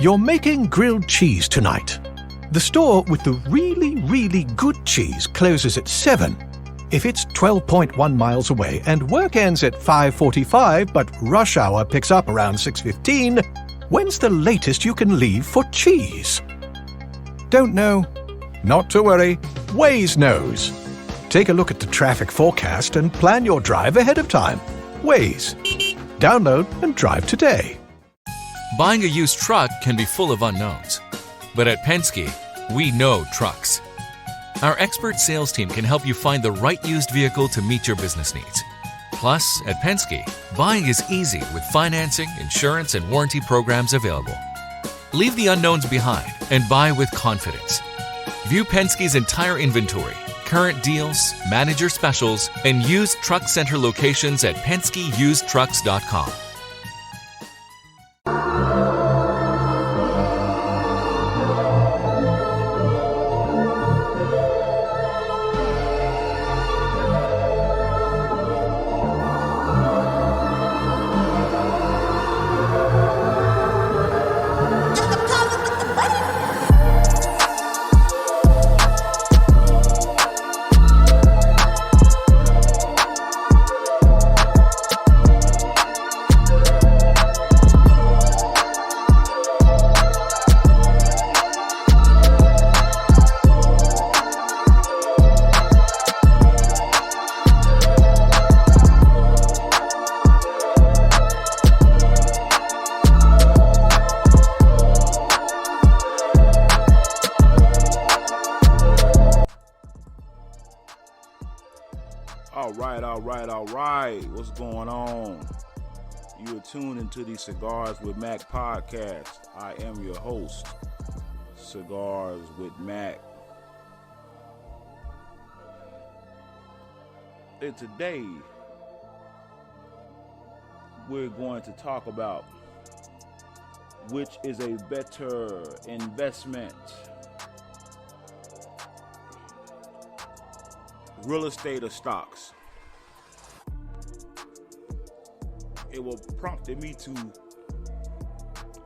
You're making grilled cheese tonight. The store with the really, really good cheese closes at 7. If it's 12.1 miles away and work ends at 5:45 but rush hour picks up around 6:15, when's the latest you can leave for cheese? Don't know? Not to worry. Waze knows. Take a look at the traffic forecast and plan your drive ahead of time. Waze. Download and drive today. Buying a used truck can be full of unknowns. But at Penske, we know trucks. Our expert sales team can help you find the right used vehicle to meet your business needs. Plus, at Penske, buying is easy with financing, insurance, and warranty programs available. Leave the unknowns behind and buy with confidence. View Penske's entire inventory, current deals, manager specials, and used truck center locations at PenskeUsedTrucks.com. All right. What's going on? You are tuned into the Cigars with Mac podcast. I am your host, Cigars with Mac. And today, we're going to talk about which is a better investment, real estate or stocks. And what prompted me to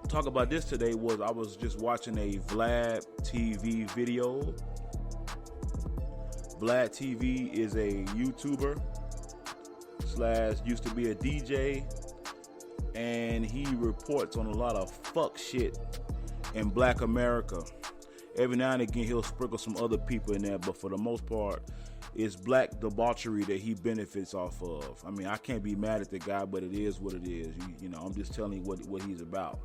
talk about this today was I was just watching a Vlad TV video. Vlad TV is a YouTuber / used to be a DJ, and he reports on a lot of fuck shit in Black America. Every now and again he'll sprinkle some other people in there, but for the most part it's black debauchery that he benefits off of. I mean, I can't be mad at the guy, but it is what it is. You know, I'm just telling you what he's about.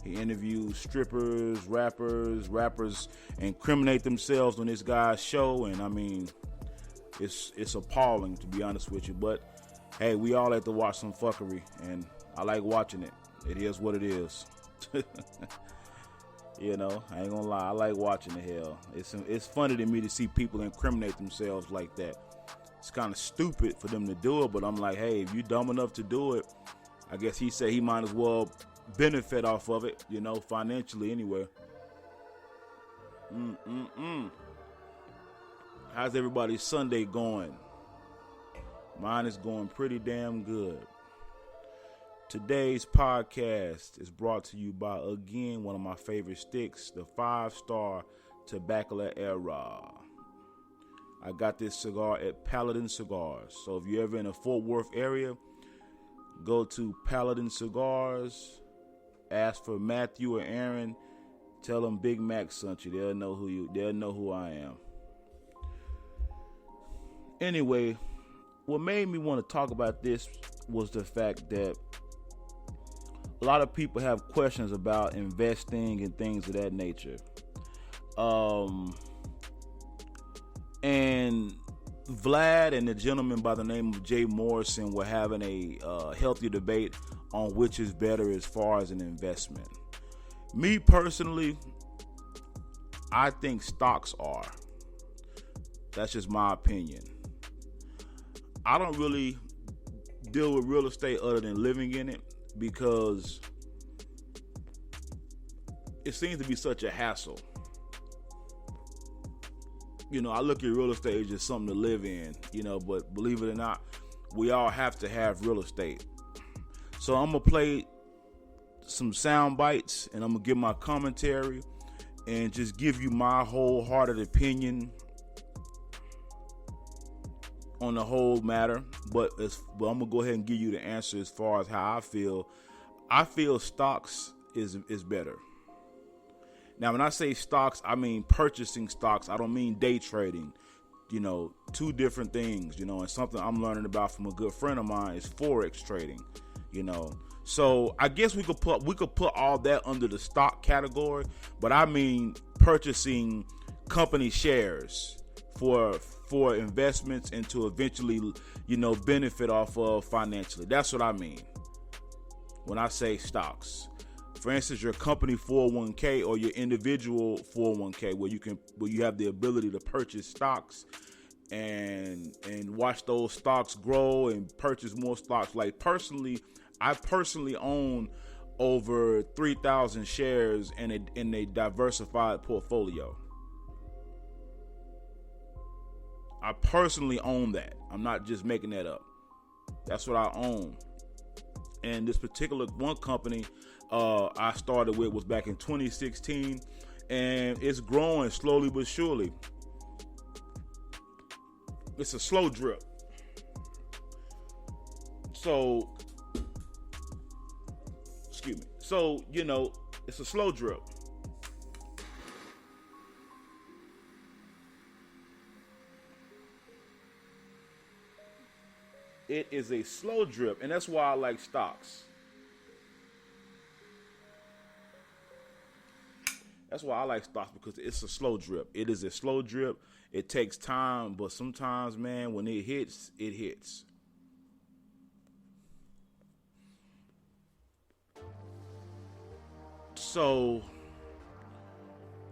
He interviews strippers, rappers incriminate themselves on this guy's show, and I mean, it's appalling, to be honest with you. But hey, we all have to watch some fuckery, and I like watching it. It is what it is. You know, I ain't gonna lie, I like watching the hell. It's funny to me to see people incriminate themselves like that. It's kind of stupid for them to do it, but I'm like, hey, if you dumb enough to do it, I guess he said he might as well benefit off of it, you know, financially anyway. How's everybody's Sunday going? Mine is going pretty damn good. Today's podcast is brought to you by, again, one of my favorite sticks, the 5-Star Tabacula Era. I got this cigar at Paladin Cigars. So if you're ever in the Fort Worth area, go to Paladin Cigars, ask for Matthew or Aaron, tell them Big Mac sent you. They'll know who I am. Anyway, what made me want to talk about this was the fact that a lot of people have questions about investing and things of that nature. And Vlad and the gentleman by the name of Jay Morrison were having a healthy debate on which is better as far as an investment. Me personally, I think stocks are. That's just my opinion. I don't really deal with real estate other than living in it, because it seems to be such a hassle. You know, I look at real estate as just something to live in, you know, but believe it or not, we all have to have real estate. So I'm going to play some sound bites, and I'm gonna give my commentary and just give you my wholehearted opinion on the whole matter. But I'm gonna go ahead and give you the answer as far as how I feel. I feel stocks is better. Now, when I say stocks, I mean purchasing stocks. I don't mean day trading. You know, two different things. You know, and something I'm learning about from a good friend of mine is forex trading. You know, so I guess we could put all that under the stock category, but I mean purchasing company shares for investments and to eventually, you know, benefit off of financially. That's what I mean when I say stocks. For instance, your company 401k or your individual 401k, where you have the ability to purchase stocks and watch those stocks grow and purchase more stocks. Like I personally own over 3,000 shares in a diversified portfolio. I personally own that. I'm not just making that up. That's what I own. And this particular one company I started with was back in 2016, and it's growing slowly but surely. It's a slow drip. So, excuse me. So, you know, it's a slow drip. It is a slow drip, and that's why I like stocks. That's why I like stocks, because it's a slow drip. It is a slow drip. It takes time, but sometimes, man, when it hits, it hits. So,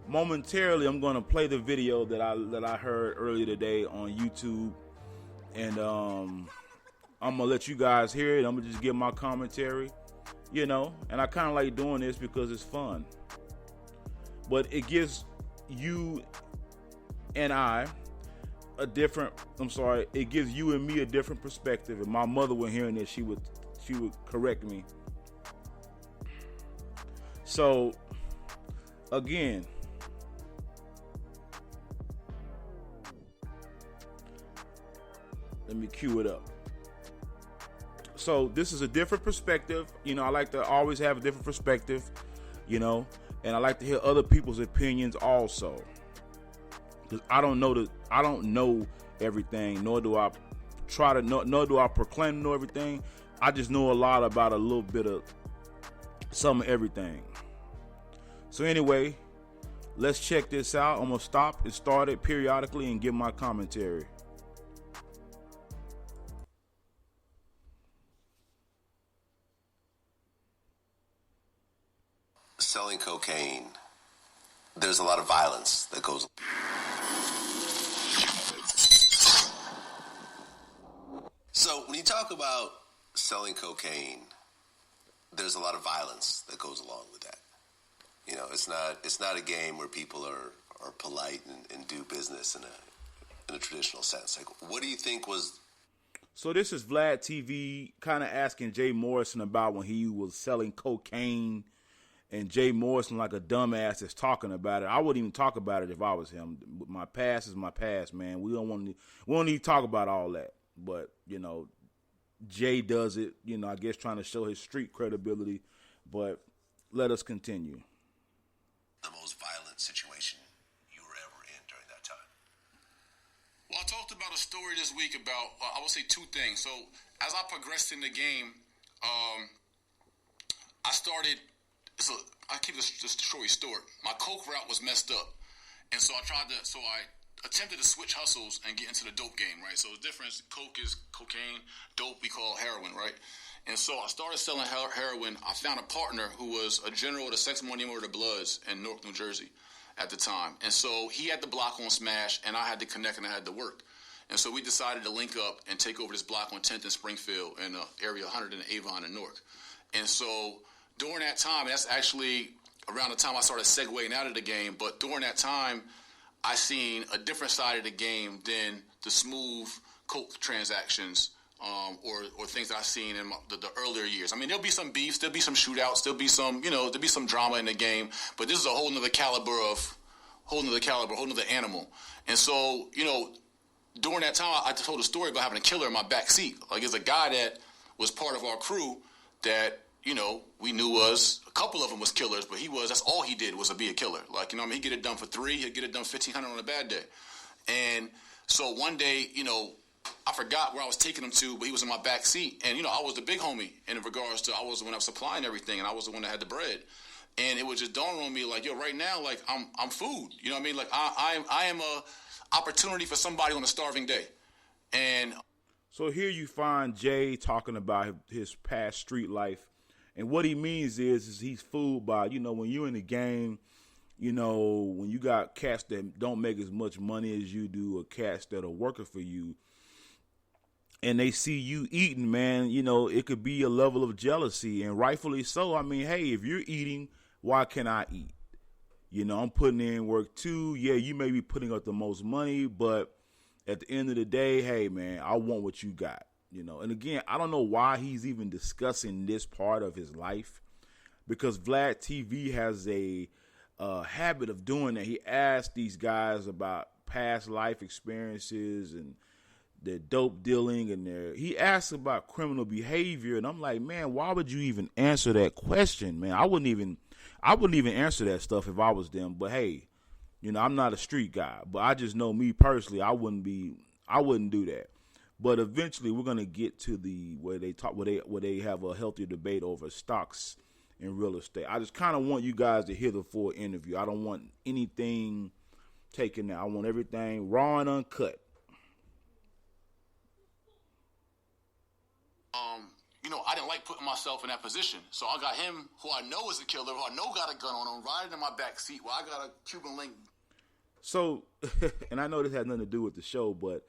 momentarily, I'm going to play the video that I heard earlier today on YouTube, and I'm going to let you guys hear it. I'm going to just give my commentary, you know, and I kind of like doing this because it's fun. But it gives you and it gives you and me a different perspective. If my mother were hearing this, she would correct me. So, again, let me cue it up. So this is a different perspective. You know, I like to always have a different perspective, you know, and I like to hear other people's opinions also. Because I don't know everything, nor do I proclaim to know everything. I just know a lot about a little bit of some of everything. So anyway, let's check this out. I'm going to stop and start it periodically and give my commentary. Selling cocaine, there's a lot of violence that goes. So when you talk about selling cocaine, there's a lot of violence that goes along with that. You know, it's not a game where people are polite and do business in a traditional sense. Like, what do you think was? So this is Vlad TV kind of asking Jay Morrison about when he was selling cocaine, and Jay Morrison, like a dumbass, is talking about it. I wouldn't even talk about it if I was him. My past is my past, man. We don't need to talk about all that. But, you know, Jay does it, you know, I guess trying to show his street credibility. But let us continue. The most violent situation you were ever in during that time? Well, I talked about a story this week about, I will say two things. So as I progressed in the game, I started, so I keep this story short. My coke route was messed up. And so I attempted to switch hustles and get into the dope game, right? So the difference, coke is cocaine, dope we call heroin, right? And so I started selling heroin. I found a partner who was a general of the Sex, Money, and Murder Bloods in Newark, New Jersey at the time. And so he had the block on Smash, and I had to connect, and I had to work. And so we decided to link up and take over this block on 10th and Springfield in area 100 in Avon in Newark. And so during that time, that's actually around the time I started segueing out of the game, but during that time, I seen a different side of the game than the smooth coke transactions or things that I've seen in the earlier years. I mean, there'll be some beefs, there'll be some shootouts, there'll be some, there'll be some drama in the game, but this is a whole nother animal. And so, during that time, I told a story about having a killer in my back seat. Like, there's a guy that was part of our crew that, we knew was, a couple of them was killers, but that's all he did was be a killer. Like, he'd get it done for $3, he'd get it done $1,500 on a bad day. And so one day, I forgot where I was taking him to, but he was in my back seat. And, I was the big homie in regards to, I was the one that was supplying everything, and I was the one that had the bread. And it was just dawning on me, like, yo, right now, like, I'm food. You know what I mean? Like, I am a opportunity for somebody on a starving day. And so here you find Jay talking about his past street life. And what he means is he's fooled by, when you're in the game, when you got cats that don't make as much money as you do, or cats that are working for you, and they see you eating, man, it could be a level of jealousy, and rightfully so. I mean, hey, if you're eating, why can't I eat? I'm putting in work too. Yeah, you may be putting up the most money, but at the end of the day, hey, man, I want what you got. And again, I don't know why he's even discussing this part of his life, because Vlad TV has a habit of doing that. He asks these guys about past life experiences and their dope dealing, and he asks about criminal behavior, and I'm like, man, why would you even answer that question, man? I wouldn't even answer that stuff if I was them. But hey, I'm not a street guy, but I just know me personally, I wouldn't do that. But eventually, we're gonna get to where they have a healthier debate over stocks and real estate. I just kind of want you guys to hear the full interview. I don't want anything taken out. I want everything raw and uncut. I didn't like putting myself in that position. So I got him, who I know is a killer, who I know got a gun on him, riding in my back seat while I got a Cuban link. So, and I know this has nothing to do with the show, but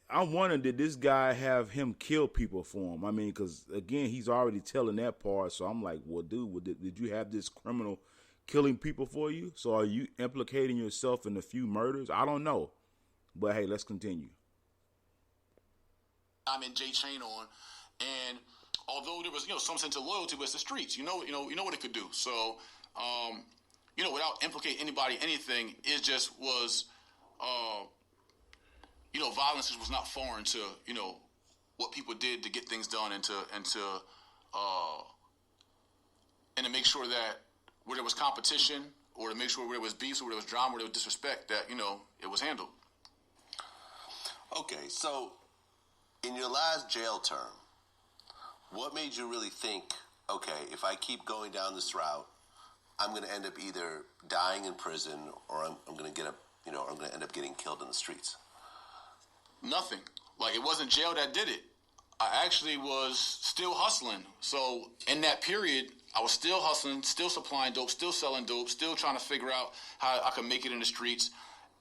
I'm wondering, did this guy have him kill people for him? I mean, because, again, he's already telling that part. So I'm like, well, dude, did you have this criminal killing people for you? So are you implicating yourself in a few murders? I don't know. But, hey, let's continue. I'm in Jay Chain on, and although there was, some sense of loyalty, but it's the streets. You know what it could do. So, without implicating anybody, anything, it just was, violence was not foreign to, what people did to get things done and to make sure that where there was competition, or to make sure where there was beef, or where there was drama, where there was disrespect, that, it was handled. Okay, so in your last jail term, what made you really think, okay, if I keep going down this route, I'm going to end up either dying in prison, or I'm going to I'm going to end up getting killed in the streets? Nothing. Like, it wasn't jail that did it. I actually was still hustling. So in that period, I was still hustling, still supplying dope, still selling dope, still trying to figure out how I could make it in the streets.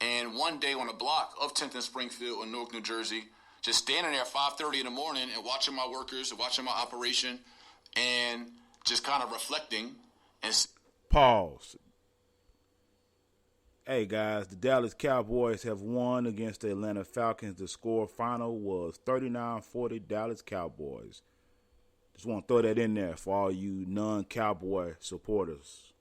And one day on a block of 10th and Springfield in Newark, New Jersey, just standing there at 5:30 in the morning and watching my workers and watching my operation and just kind of reflecting. And Pause. Hey, guys, the Dallas Cowboys have won against the Atlanta Falcons. The score final was 39-40 Dallas Cowboys. Just want to throw that in there for all you non-Cowboy supporters.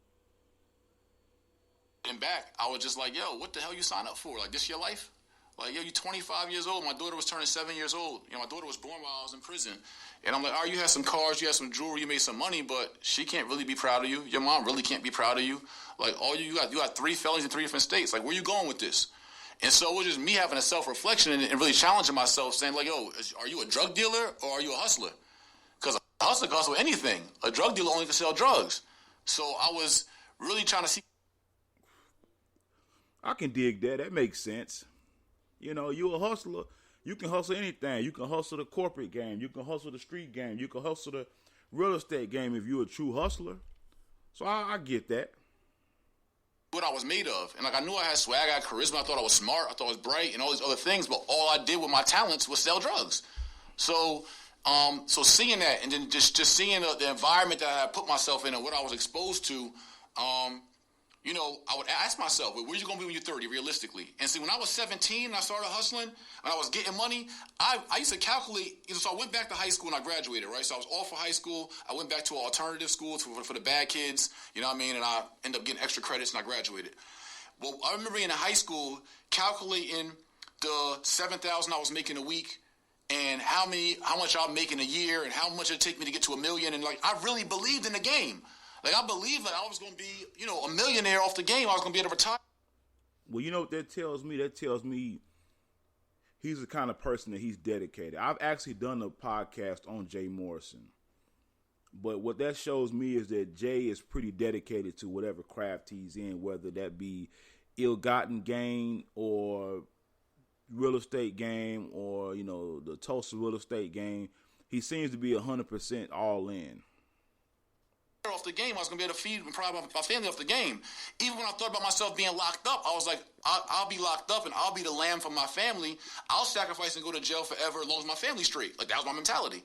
And back, I was just like, yo, what the hell you sign up for? Like, this your life? Like, yo, you're 25 years old. My daughter was turning 7 years old. My daughter was born while I was in prison. And I'm like, all right, you had some cars, you had some jewelry, you made some money, but she can't really be proud of you. Your mom really can't be proud of you. Like, all you got 3 felonies in 3 different states. Like, where you going with this? And so it was just me having a self-reflection and really challenging myself, saying, like, yo, are you a drug dealer or are you a hustler? Because a hustler can hustle anything. A drug dealer only can sell drugs. So I was really trying to see. I can dig that. That makes sense. You a hustler. You can hustle anything. You can hustle the corporate game. You can hustle the street game. You can hustle the real estate game if you're a true hustler. So I get that. What I was made of. And like, I knew I had swag, I had charisma, I thought I was smart, I thought I was bright, and all these other things, but all I did with my talents was sell drugs. So seeing that, and then just seeing the environment that I had put myself in and what I was exposed to, you know, I would ask myself, well, where you going to be when you're 30, realistically? And see, when I was 17 and I started hustling, and I was getting money, I used to calculate, so I went back to high school and I graduated, right? So I was off of high school. I went back to an alternative school for the bad kids, you know what I mean? And I ended up getting extra credits and I graduated. Well, I remember in high school calculating the $7,000 I was making a week and how much I'm making a year and how much it'd take me to get to $1 million. And, like, I really believed in the game. Like, I believed that I was going to be, you know, a millionaire off the game. I was going to be able to retire. Well, you know what that tells me? That tells me he's the kind of person that he's dedicated. I've actually done a podcast on Jay Morrison. But what that shows me is that Jay is pretty dedicated to whatever craft he's in, whether that be ill-gotten gain or real estate game or, you know, the Tulsa real estate game. He seems to be 100% all in. Off the game, I was going to be able to feed and provide my family off the game. Even when I thought about myself being locked up, I was like, I'll be locked up and I'll be the lamb for my family. I'll sacrifice and go to jail forever as long as my family's straight. Like, that was my mentality.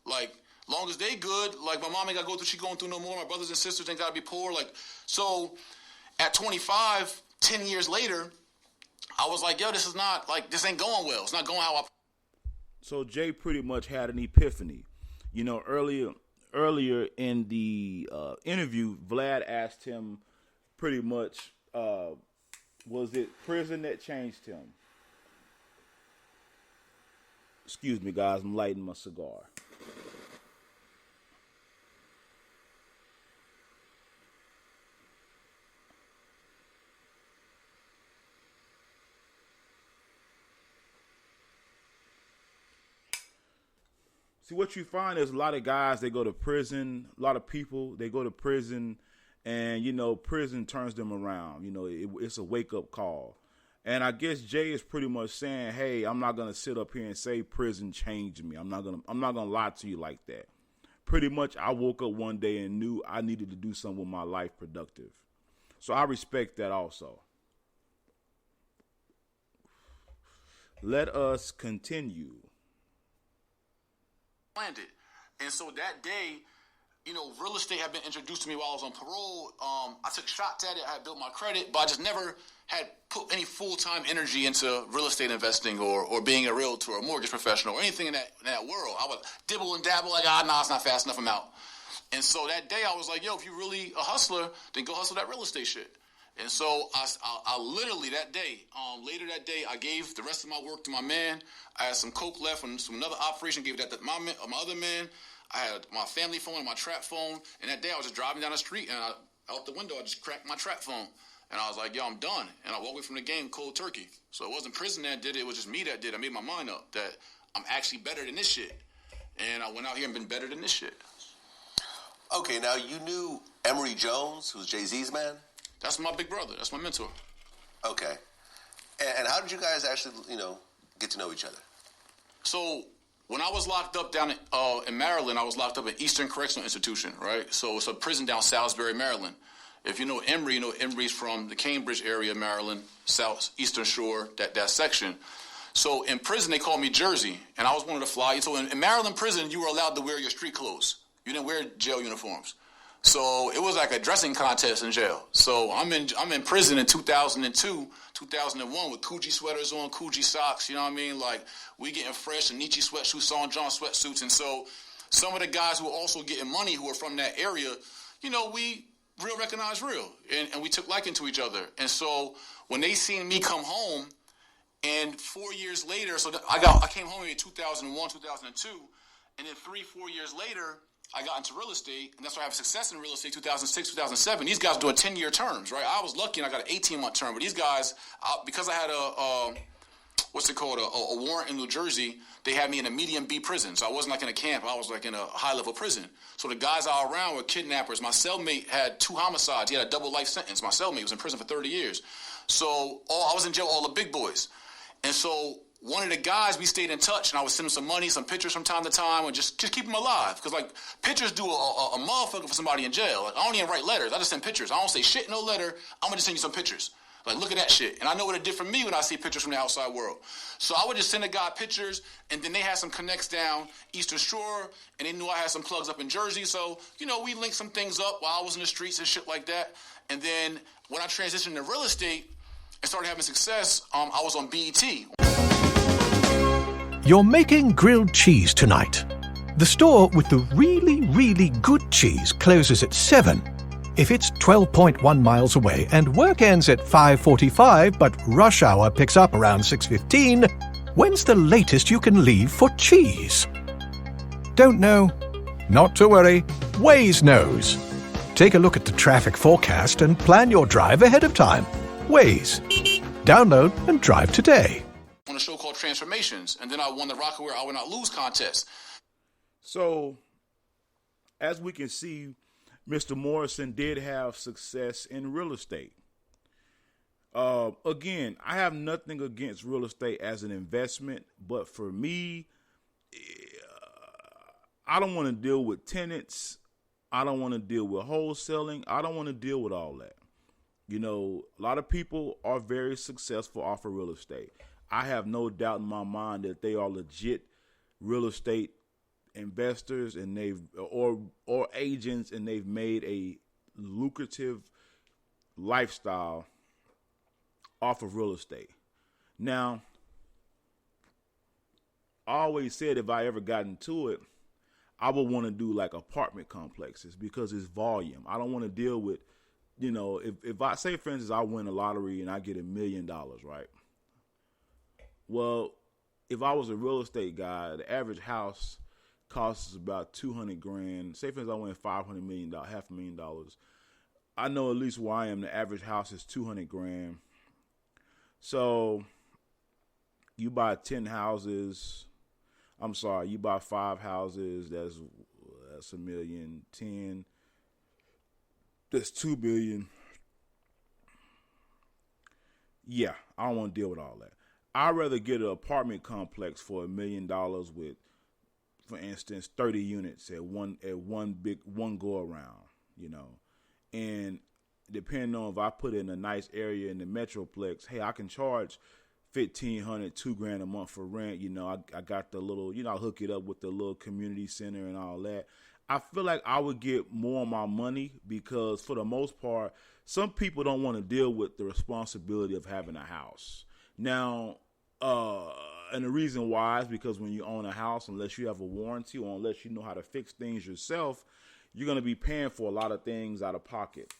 Like, long as they good, like, my mom ain't got to go through what she going through no more. My brothers and sisters ain't got to be poor. Like, so at 25, 10 years later, I was like, yo, this ain't going well. It's not going how I... So Jay pretty much had an epiphany. You know, earlier in the interview, Vlad asked him pretty much, was it prison that changed him? Excuse me, guys, I'm lighting my cigar. See, what you find is a lot of guys, they go to prison, a lot of people, they go to prison, and, you know, prison turns them around. You know, it's a wake-up call. And I guess Jay is pretty much saying, hey, I'm not going to sit up here and say prison changed me. I'm not gonna lie to you like that. Pretty much, I woke up one day and knew I needed to do something with my life productive. So I respect that also. Let us continue. Landed. And so that day, you know, real estate had been introduced to me while I was on parole. I took shots at it. I had built my credit, but I just never had put any full-time energy into real estate investing or being a realtor or a mortgage professional or anything in that world. I would dibble and dabble like, nah, it's not fast enough, I'm out. And so that day I was like, yo, if you're really a hustler, then go hustle that real estate shit. And so I literally that day, later that day, I gave the rest of my work to my man. I had some coke left from another operation, gave that to my other man. I had my family phone and my trap phone. And that day I was just driving down the street and out the window, I just cracked my trap phone. And I was like, yo, I'm done. And I walked away from the game cold turkey. So it wasn't prison that did it. It was just me that did it. I made my mind up that I'm actually better than this shit. And I went out here and been better than this shit. Okay, now you knew Emory Jones, who's Jay-Z's man? That's my big brother. That's my mentor. Okay. And how did you guys actually, you know, get to know each other? So when I was locked up down in Maryland, I was locked up at Eastern Correctional Institution, right? So it's a prison down Salisbury, Maryland. If you know Emory, you know Emory's from the Cambridge area, Maryland, South Eastern Shore, that section. So in prison, they called me Jersey, and I was one of the fly. So in Maryland prison, you were allowed to wear your street clothes. You didn't wear jail uniforms. So it was like a dressing contest in jail. So I'm in prison in 2002, 2001 with Coogee sweaters on, Coogee socks, you know what I mean? Like, we getting fresh and Nietzsche sweatsuits, Saint John sweatsuits. And so some of the guys who were also getting money who were from that area, you know, we real recognized real. And we took liking to each other. And so when they seen me come home, and 4 years later, so I came home in 2001, 2002, and then 3-4 years later, I got into real estate, and that's why I have success in real estate 2006, 2007. These guys doing 10-year terms, right? I was lucky and I got an 18-month term, but these guys, because I had a warrant in New Jersey, they had me in a medium B prison. So I wasn't like in a camp. I was like in a high-level prison. So the guys I was around were kidnappers. My cellmate had 2 homicides. He had a double life sentence. My cellmate was in prison for 30 years. So I was in jail with all the big boys. And so one of the guys, we stayed in touch, and I would send him some money, some pictures from time to time, and just keep him alive. Because, like, pictures do a motherfucker for somebody in jail. Like, I don't even write letters. I just send pictures. I don't say shit in no letter. I'm going to send you some pictures. Like, look at that shit. And I know what it did for me when I see pictures from the outside world. So I would just send a guy pictures, and then they had some connects down Eastern Shore, and they knew I had some plugs up in Jersey. So, we linked some things up while I was in the streets and shit like that. And then when I transitioned to real estate and started having success, I was on BET. You're making grilled cheese tonight. The store with the really, really good cheese closes at 7. If it's 12.1 miles away and work ends at 5:45 but rush hour picks up around 6:15, when's the latest you can leave for cheese? Don't know? Not to worry. Waze knows. Take a look at the traffic forecast and plan your drive ahead of time. Waze. Download and drive today. On a show called Transformations, and then I won the Rockaware I Will Not Lose contest. So, as we can see, Mr. Morrison did have success in real estate. Again, I have nothing against real estate as an investment, but for me, I don't want to deal with tenants. I don't want to deal with wholesaling. I don't want to deal with all that. A lot of people are very successful off of real estate. I have no doubt in my mind that they are legit real estate investors and or agents, and they've made a lucrative lifestyle off of real estate. Now, I always said if I ever got into it, I would want to do like apartment complexes because it's volume. I don't want to deal with, if I say, for instance, I win a lottery and I get $1 million, right? Well, if I was a real estate guy, the average house costs about $200,000. Say for instance, I win $500 million, $500,000. I know at least where I am, the average house is $200,000. So you buy 10 houses. I'm sorry, you buy 5 houses. That's $1 million. 10. That's $2 billion. Yeah, I don't want to deal with all that. I'd rather get an apartment complex for $1 million with, for instance, 30 units at one go around, and depending on if I put it in a nice area in the Metroplex, hey, I can charge $1,500, $2,000 a month for rent. I got the little, I hook it up with the little community center and all that. I feel like I would get more of my money because for the most part, some people don't want to deal with the responsibility of having a house. Now, and the reason why is because when you own a house, unless you have a warranty or unless you know how to fix things yourself, you're going to be paying for a lot of things out of pocket.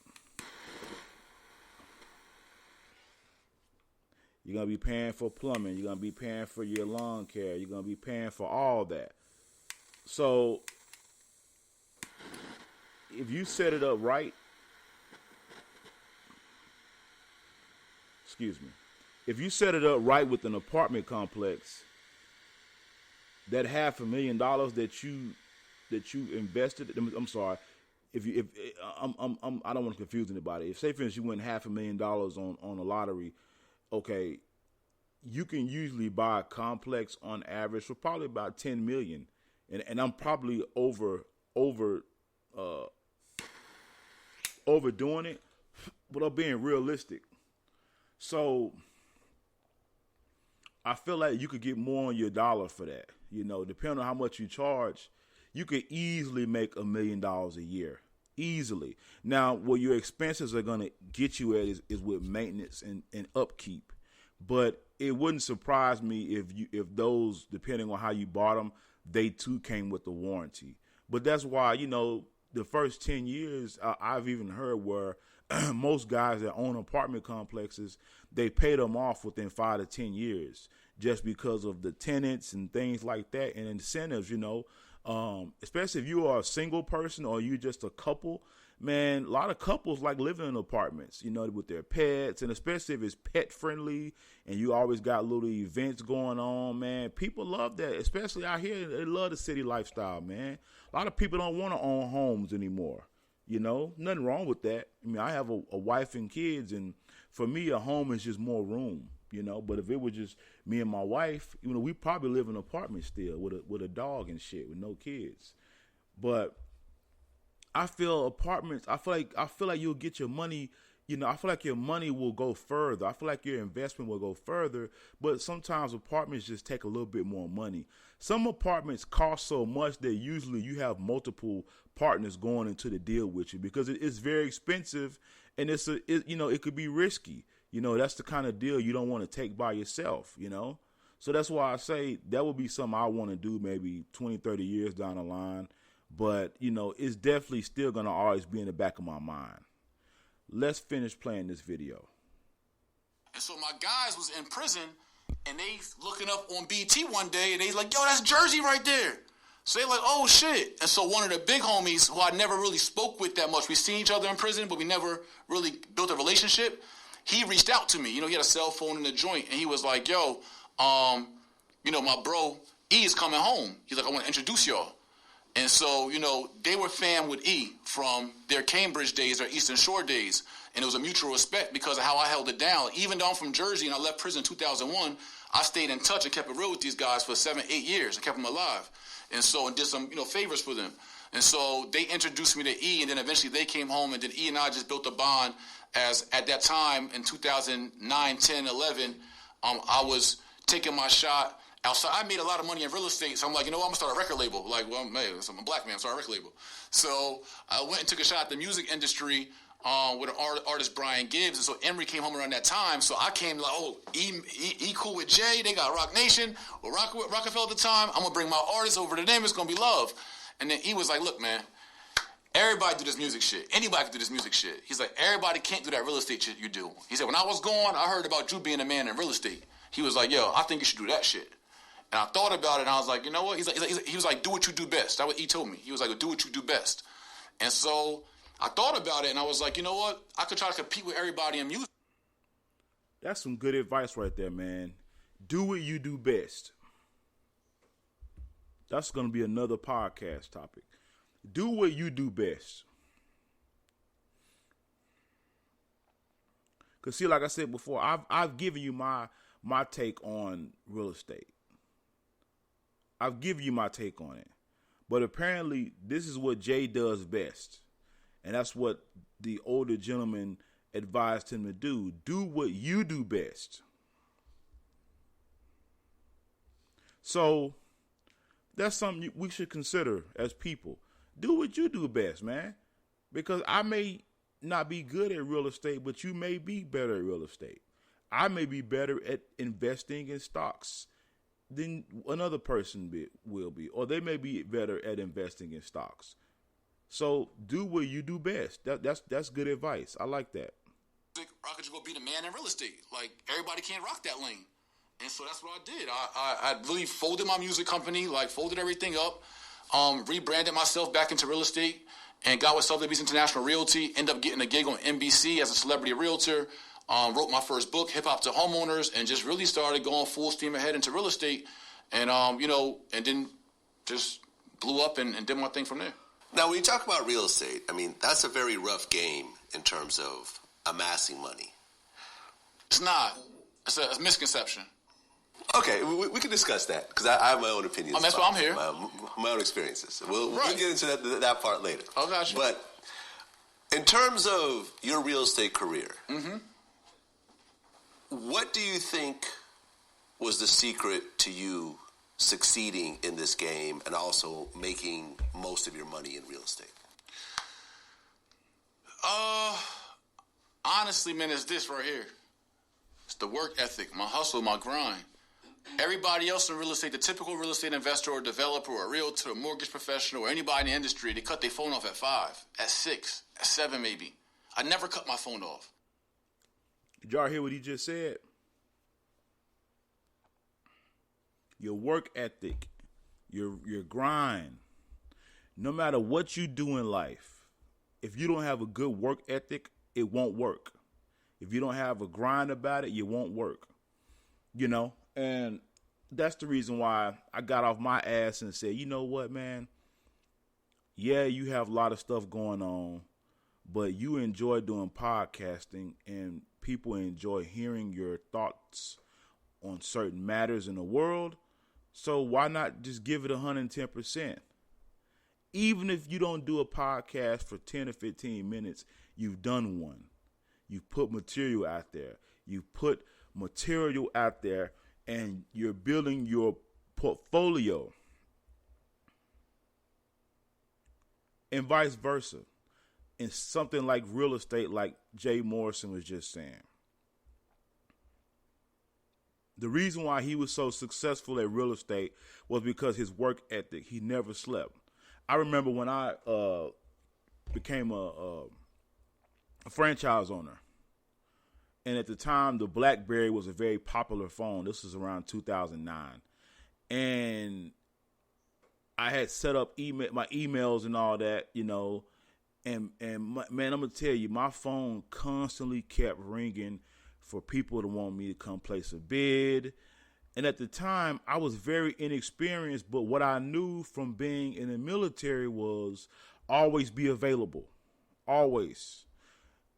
You're going to be paying for plumbing. You're going to be paying for your lawn care. You're going to be paying for all that. So if you set it up right, if you set it up right with an apartment complex, that $500,000 that you invested, I'm sorry, I don't want to confuse anybody. If say for instance you win $500,000 on a lottery, okay, you can usually buy a complex on average for probably about $10 million, and I'm probably overdoing it, but I'm being realistic. So I feel like you could get more on your dollar for that. Depending on how much you charge, you could easily make $1 million a year. Easily. Now, what your expenses are going to get you at is with maintenance and upkeep. But it wouldn't surprise me if those, depending on how you bought them, they too came with the warranty. But that's why, the first 10 years, I've even heard where most guys that own apartment complexes, they pay them off within 5 to 10 years just because of the tenants and things like that and incentives, especially if you are a single person or you just a couple. Man, a lot of couples like living in apartments, with their pets, and especially if it's pet friendly and you always got little events going on, man. People love that, especially out here. They love the city lifestyle, man. A lot of people don't want to own homes anymore. Nothing wrong with that. I mean, I have a wife and kids, and for me, a home is just more room, But if it was just me and my wife, we probably live in an apartment still with a dog and shit, with no kids. But I feel apartments. I feel like you'll get your money I feel like your money will go further. I feel like your investment will go further, but sometimes apartments just take a little bit more money. Some apartments cost so much that usually you have multiple partners going into the deal with you because it's very expensive and it could be risky. That's the kind of deal you don't want to take by yourself, So that's why I say that would be something I want to do maybe 20, 30 years down the line. But, it's definitely still going to always be in the back of my mind. Let's finish playing this video. And so my guys was in prison, and they looking up on BT one day, and they like, yo, that's Jersey right there. So they like, oh, shit. And so one of the big homies who I never really spoke with that much, we seen each other in prison, but we never really built a relationship, he reached out to me. He had a cell phone in the joint, and he was like, yo, my bro, E is coming home. He's like, I want to introduce y'all. And so, they were fam with E from their Cambridge days, their Eastern Shore days. And it was a mutual respect because of how I held it down. Even though I'm from Jersey and I left prison in 2001, I stayed in touch and kept it real with these guys for 7, 8 years and kept them alive. And so, and did some, favors for them. And so they introduced me to E, and then eventually they came home, and then E and I just built a bond as at that time in 2009, 10, 11, I was taking my shot outside. I made a lot of money in real estate, so I'm like, I'm going to start a record label. Like, well, man, I'm a black man, start a record label. So I went and took a shot at the music industry with an artist, Brian Gibbs. And so Emery came home around that time. So I came like, oh, E cool with Jay. They got Rock Nation or Rockefeller at the time. I'm going to bring my artists over to them. It's going to be love. And then he was like, look, man, everybody do this music shit. Anybody can do this music shit. He's like, everybody can't do that real estate shit you do. He said, when I was gone, I heard about you being a man in real estate. He was like, yo, I think you should do that shit. And I thought about it, and I was like, you know what? He was like, do what you do best. That's what he told me. He was like, do what you do best. And so I thought about it, and I was like, you know what? I could try to compete with everybody in music. That's some good advice right there, man. Do what you do best. That's going to be another podcast topic. Do what you do best. Because, see, like I said before, I've given you my take on real estate. I've given you my take on it. But apparently, this is what Jay does best. And that's what the older gentleman advised him to do. Do what you do best. So, that's something we should consider as people. Do what you do best, man. Because I may not be good at real estate, but you may be better at real estate. I may be better at investing in stocks than another person will be. Or they may be better at investing in stocks. So do what you do best. That's good advice. I like that. I could just go be the man in real estate. Like, everybody can't rock that lane. And so that's what I did. I really folded my music company, like folded everything up, rebranded myself back into real estate, and got with Sotheby's International Realty. Ended up getting a gig on NBC as a celebrity realtor. Wrote my first book, Hip Hop to Homeowners, and just really started going full steam ahead into real estate. And, and then just blew up and did my thing from there. Now, when you talk about real estate, I mean, that's a very rough game in terms of amassing money. It's not. It's a misconception. Okay, we can discuss that, because I have my own opinions. That's why I'm here. My own experiences. We'll get into that part later. Oh, gotcha. But in terms of your real estate career, what do you think was the secret to you succeeding in this game and also making most of your money in real estate? Honestly, man, it's this right here. It's the work ethic, my hustle, my grind. Everybody else in real estate, the typical real estate investor or developer or realtor or mortgage professional or anybody in the industry, they cut their phone off at 5, at 6, at 7 maybe. I never cut my phone off. Did y'all hear what he just said? Your work ethic, your grind. No matter what you do in life, if you don't have a good work ethic, it won't work. If you don't have a grind about it, it won't work. And that's the reason why I got off my ass and said, you know what, man? Yeah, you have a lot of stuff going on, but you enjoy doing podcasting and people enjoy hearing your thoughts on certain matters in the world. So why not just give it 110%? Even if you don't do a podcast for 10 or 15 minutes, you've done one. You put material out there. You put material out there, and you're building your portfolio. And vice versa. In something like real estate, like Jay Morrison was just saying. The reason why he was so successful at real estate was because his work ethic. He never slept. I remember when I became a franchise owner. And at the time, the BlackBerry was a very popular phone. This was around 2009. And I had set up my emails and all that, you know. And man, I'm going to tell you, my phone constantly kept ringing for people to want me to come place a bid. And at the time, I was very inexperienced. But what I knew from being in the military was always be available. Always.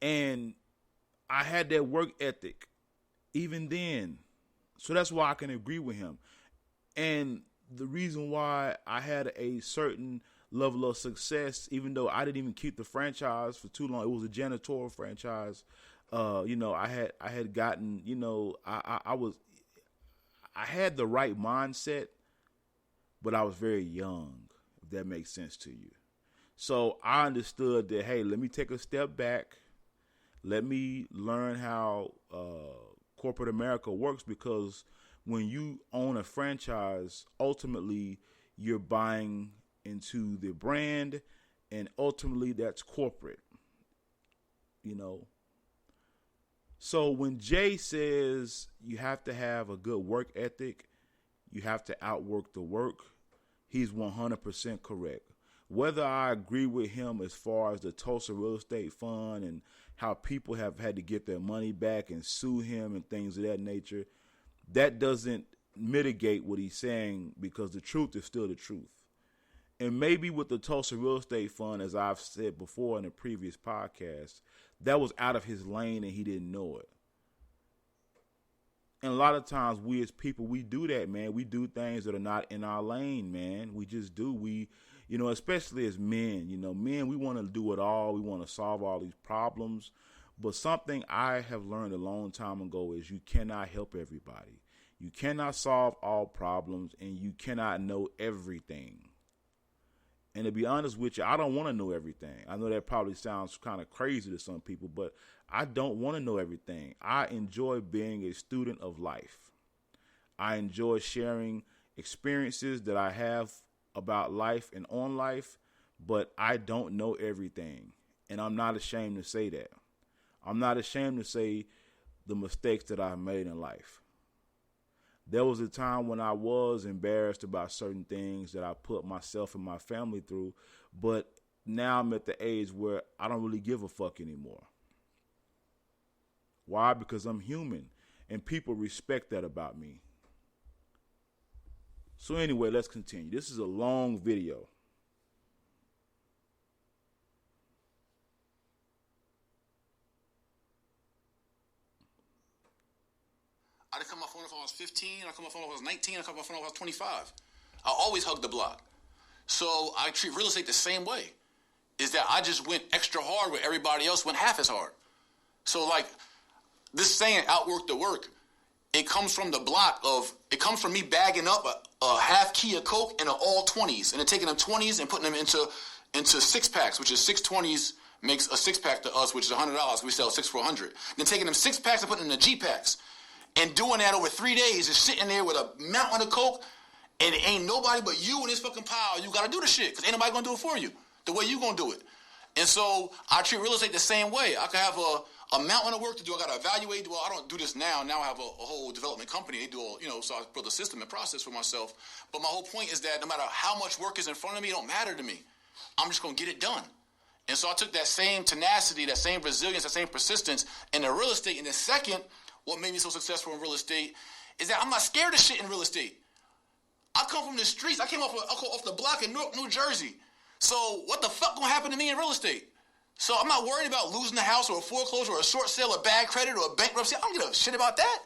And I had that work ethic even then. So that's why I can agree with him. And the reason why I had a certain level of success, even though I didn't even keep the franchise for too long, it was a janitorial franchise. You know, I had gotten, you know, I had the right mindset, but I was very young, if that makes sense to you. So I understood that, hey, let me take a step back. Let me learn how corporate America works, because when you own a franchise, ultimately you're buying into the brand, and ultimately that's corporate, you know. So when Jay says you have to have a good work ethic, you have to outwork the work, he's 100% correct. Whether I agree with him as far as the Tulsa Real Estate Fund and how people have had to get their money back and sue him and things of that nature, that doesn't mitigate what he's saying, because the truth is still the truth. And maybe with the Tulsa Real Estate Fund, as I've said before in a previous podcast, that was out of his lane and he didn't know it. And a lot of times we as people, we do that, man. We do things that are not in our lane, man. We just do. We, you know, especially as men, you know, men, we want to do it all. We want to solve all these problems. But something I have learned a long time ago is you cannot help everybody. You cannot solve all problems, and you cannot know everything. And to be honest with you, I don't want to know everything. I know that probably sounds kind of crazy to some people, but I don't want to know everything. I enjoy being a student of life. I enjoy sharing experiences that I have about life and on life, but I don't know everything. And I'm not ashamed to say that. I'm not ashamed to say the mistakes that I've made in life. There was a time when I was embarrassed about certain things that I put myself and my family through, but now I'm at the age where I don't really give a fuck anymore. Why? Because I'm human, and people respect that about me. So anyway, let's continue. This is a long video. I didn't come off phone if I was 15. I come off phone if I was 19. I come off phone if I was 25. I always hug the block. So I treat real estate the same way. Is that I just went extra hard where everybody else went half as hard. So like this saying, outwork the work, it comes from the block of, it comes from me bagging up a half key of Coke and an all 20s, and then taking them 20s and putting them into six packs, which is 6 20s makes a six pack to us, which is $100. We sell 6 for $100. Then taking them 6 packs and putting them in the G packs. And doing that over 3 days, just sitting there with a mountain of Coke, and it ain't nobody but you in this fucking pile. You got to do the shit, because ain't nobody going to do it for you the way you going to do it. And so I treat real estate the same way. I can have a mountain of work to do. I got to evaluate. Well, I don't do this now. Now I have a whole development company. They do all, you know, so I build a system and process for myself. But my whole point is that no matter how much work is in front of me, it don't matter to me. I'm just going to get it done. And so I took that same tenacity, that same resilience, that same persistence into real estate. And then second, what made me so successful in real estate is that I'm not scared of shit in real estate. I come from the streets. I came off the block in Newark, New Jersey. So what the fuck gonna happen to me in real estate? So I'm not worried about losing the house or a foreclosure or a short sale or bad credit or a bankruptcy. I don't give a shit about that.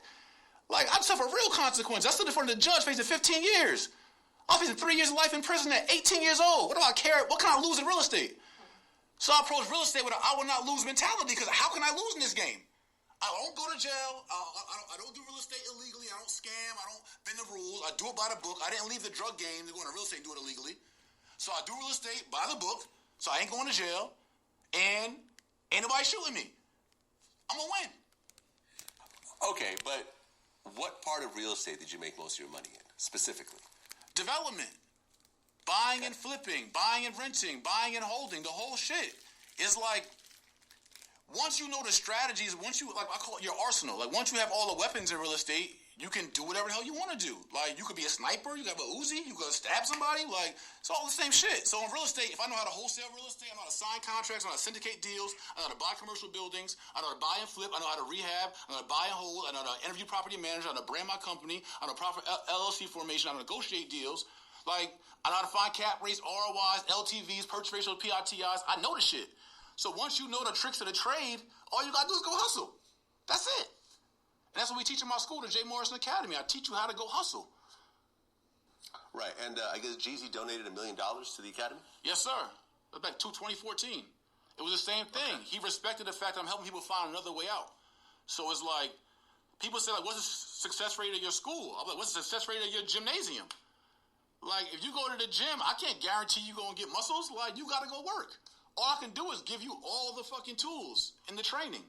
Like, I suffer real consequences. I stood in front of the judge facing 15 years. I was facing 3 years of life in prison at 18 years old. What do I care? What can I lose in real estate? So I approach real estate with a I will not lose mentality, because how can I lose in this game? I don't go to jail. I don't do real estate illegally. I don't scam. I don't bend the rules. I do it by the book. I didn't leave the drug game to go into real estate and do it illegally. So I do real estate by the book, so I ain't going to jail, and ain't nobody shooting me. I'm going to win. Okay, but what part of real estate did you make most of your money in, specifically? Development. Buying and flipping, buying and renting, buying and holding, the whole shit. It's like, once you know the strategies, once you, like, I call it your arsenal. Like, once you have all the weapons in real estate, you can do whatever the hell you want to do. Like, you could be a sniper, you could have a Uzi, you could stab somebody. Like, it's all the same shit. So in real estate, if I know how to wholesale real estate, I know how to sign contracts, I know how to syndicate deals, I know how to buy commercial buildings, I know how to buy and flip, I know how to rehab, I know how to buy and hold, I know how to interview property managers, I know how to brand my company, I know proper LLC formation, I know how to negotiate deals. Like, I know how to find cap rates, ROIs, LTVs, purchase ratios, PITIs. I know the shit. So once you know the tricks of the trade, all you got to do is go hustle. That's it. And that's what we teach in my school, the Jay Morrison Academy. I teach you how to go hustle. Right, and I guess Jeezy donated $1 million to the Academy? Yes, sir. It was back 2014. It was the same thing. Okay. He respected the fact that I'm helping people find another way out. So it's like, people say, like, what's the success rate of your school? I'm like, what's the success rate of your gymnasium? Like, if you go to the gym, I can't guarantee you going to get muscles. Like, you got to go work. All I can do is give you all the fucking tools in the training.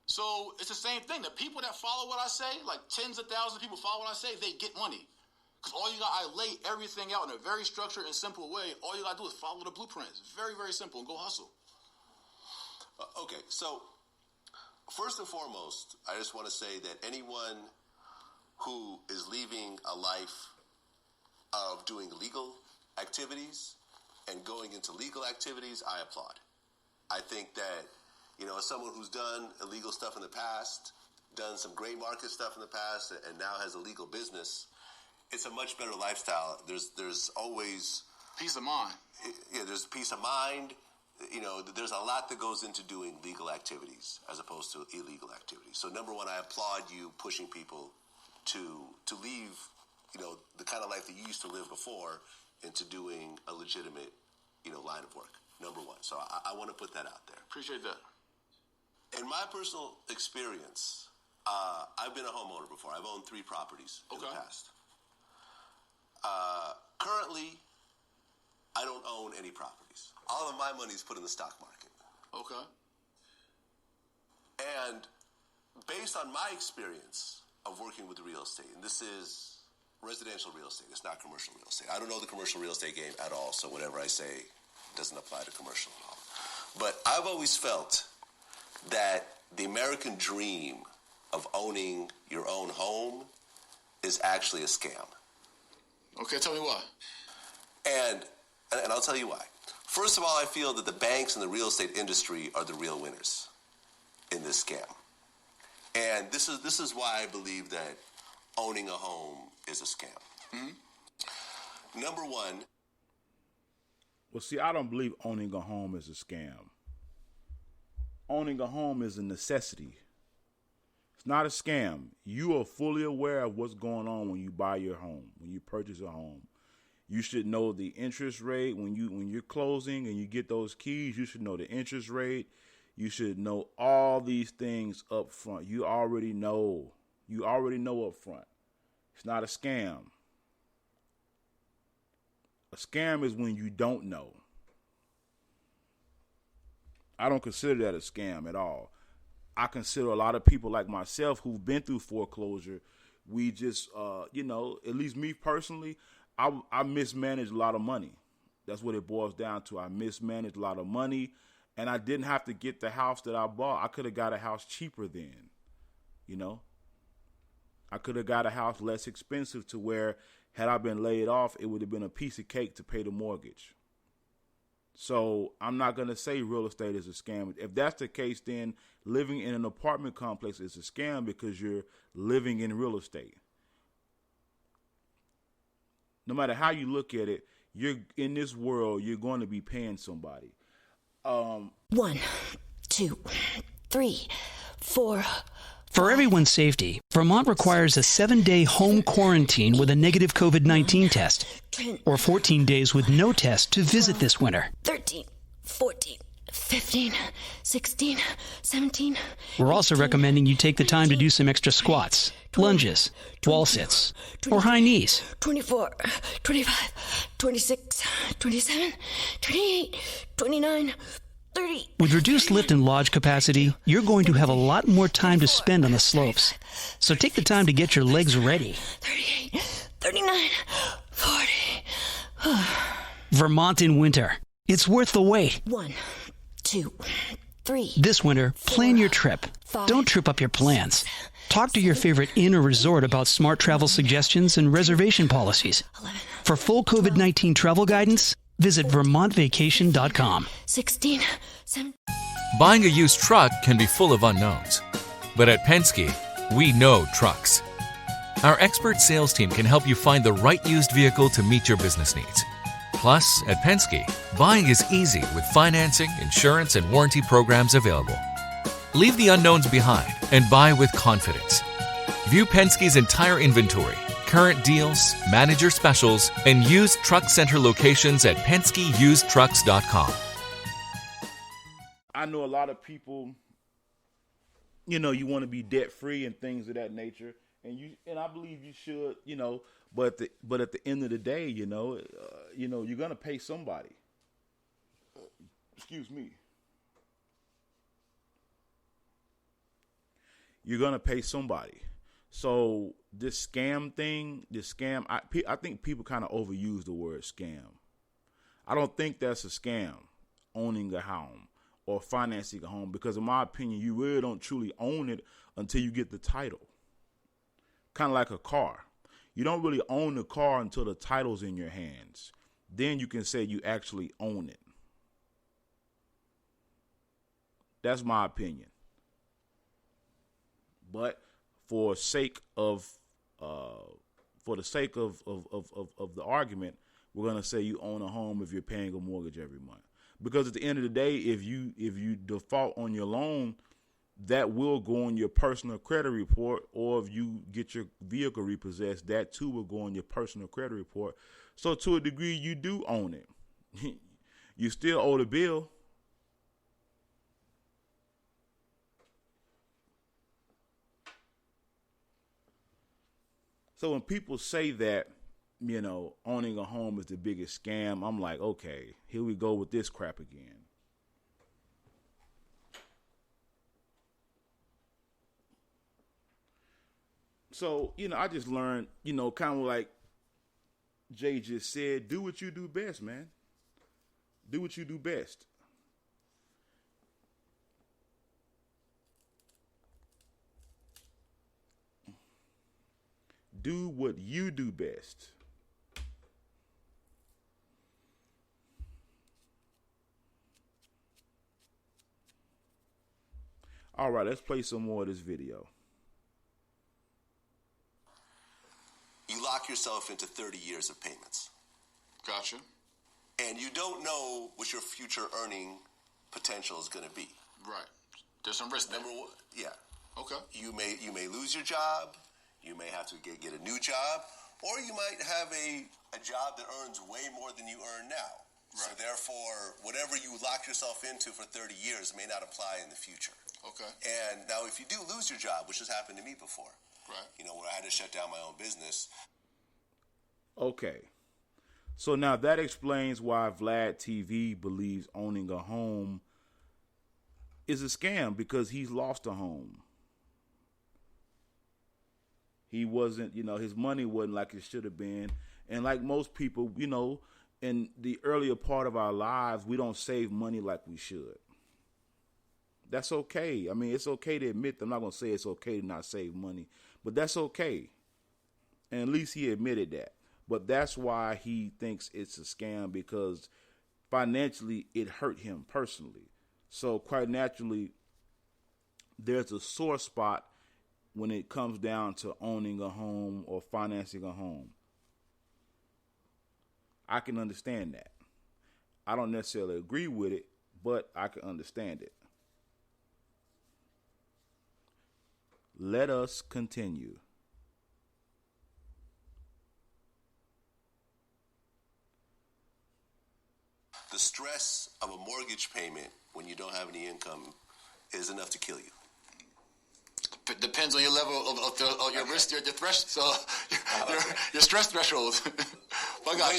So it's the same thing. The people that follow what I say, like tens of thousands of people follow what I say, they get money. Because I lay everything out in a very structured and simple way. All you got to do is follow the blueprint. It's very, very simple, and go hustle. Okay, so first and foremost, I just want to say that anyone who is leaving a life of doing illegal activities and going into legal activities, I applaud. I think that, as someone who's done illegal stuff in the past, done some gray market stuff in the past, and now has a legal business, it's a much better lifestyle. There's always peace of mind. Yeah, there's peace of mind. There's a lot that goes into doing legal activities as opposed to illegal activities. So number one, I applaud you pushing people to leave the kind of life that you used to live before into doing a legitimate, line of work. Number one. So I want to put that out there. Appreciate that. In my personal experience, I've been a homeowner before. I've owned 3 properties in the past. Currently, I don't own any properties. All of my money is put in the stock market. Okay. And based on my experience of working with real estate, and this is residential real estate, it's not commercial real estate. I don't know the commercial real estate game at all, so whatever I say doesn't apply to commercial at all. But I've always felt that the American dream of owning your own home is actually a scam. Okay, tell me why. And I'll tell you why. First of all, I feel that the banks and the real estate industry are the real winners in this scam. And this is why I believe that owning a home is a scam. Mm-hmm. Number one. Well, see, I don't believe owning a home is a scam. Owning a home is a necessity. It's not a scam. You are fully aware of what's going on when you buy your home, when you purchase a home. You should know the interest rate when you're closing and you get those keys. You should know the interest rate. You should know all these things up front. You already know. You already know up front. It's not a scam. A scam is when you don't know. I don't consider that a scam at all. I consider a lot of people like myself who've been through foreclosure, we just, at least me personally, I mismanaged a lot of money. That's what it boils down to. I mismanaged a lot of money, and I didn't have to get the house that I bought. I could have got a house cheaper then, I could have got a house less expensive to where, had I been laid off, it would have been a piece of cake to pay the mortgage. So I'm not going to say real estate is a scam. If that's the case, then living in an apartment complex is a scam because you're living in real estate. No matter how you look at it, you're in this world, you're going to be paying somebody. 1, 2, 3, 4. For everyone's safety, Vermont requires a 7-day home quarantine with a negative COVID-19 test, or 14 days with no test to visit this winter. 13, 14, 15, 16, 17. We're also 18, recommending you take the time to do some extra squats, 20, lunges, wall 22, sits, 23, or high knees. 24, 25, 26, 27, 28, 29, 30. With reduced lift and lodge capacity, you're going to have a lot more time to spend on the slopes. So take the time to get your legs ready. 38, 39, 40. Vermont in winter. It's worth the wait. 1, 2, 3. This winter, plan your trip. Don't trip up your plans. Talk to your favorite inn or resort about smart travel suggestions and reservation policies. For full COVID-19 travel guidance, visit vermontvacation.com. 16, 17. Buying a used truck can be full of unknowns. But at Penske, we know trucks. Our expert sales team can help you find the right used vehicle to meet your business needs. Plus, at Penske, buying is easy with financing, insurance, and warranty programs available. Leave the unknowns behind and buy with confidence. View Penske's entire inventory, current deals, manager specials, and used truck center locations at PenskeUsedTrucks.com. I know a lot of people, you want to be debt free and things of that nature, and I believe you should, but at the end of the day, you're gonna pay somebody. Excuse me. You're gonna pay somebody. So this scam thing, I think people kind of overuse the word scam. I don't think that's a scam, owning a home or financing a home, because in my opinion, you really don't truly own it until you get the title. Kind of like a car. You don't really own the car until the title's in your hands. Then you can say you actually own it. That's my opinion. But for the sake of the argument, we're gonna say you own a home if you're paying a mortgage every month. Because at the end of the day, if you default on your loan, that will go on your personal credit report, or if you get your vehicle repossessed, that too will go on your personal credit report. So to a degree, you do own it. You still owe the bill. So when people say that, owning a home is the biggest scam, I'm like, okay, here we go with this crap again. So, I just learned, kind of like Jay just said, do what you do best, man. Do what you do best. Do what you do best. All right, let's play some more of this video. You lock yourself into 30 years of payments. Gotcha. And you don't know what your future earning potential is going to be. Right. There's some risk there. Number one, yeah. Okay. You may lose your job. You may have to get a new job, or you might have a job that earns way more than you earn now. Right. So therefore, whatever you lock yourself into for 30 years may not apply in the future. Okay. And now if you do lose your job, which has happened to me before, right, where I had to shut down my own business. Okay. So now that explains why Vlad TV believes owning a home is a scam, because he's lost a home. He wasn't, his money wasn't like it should have been. And like most people, in the earlier part of our lives, we don't save money like we should. That's okay. I mean, it's okay to admit that. I'm not going to say it's okay to not save money, but that's okay. And at least he admitted that. But that's why he thinks it's a scam, because financially it hurt him personally. So quite naturally, there's a sore spot when it comes down to owning a home or financing a home. I can understand that. I don't necessarily agree with it, but I can understand it. Let us continue. The stress of a mortgage payment when you don't have any income is enough to kill you. It depends on your level of your risk, your stress threshold. I got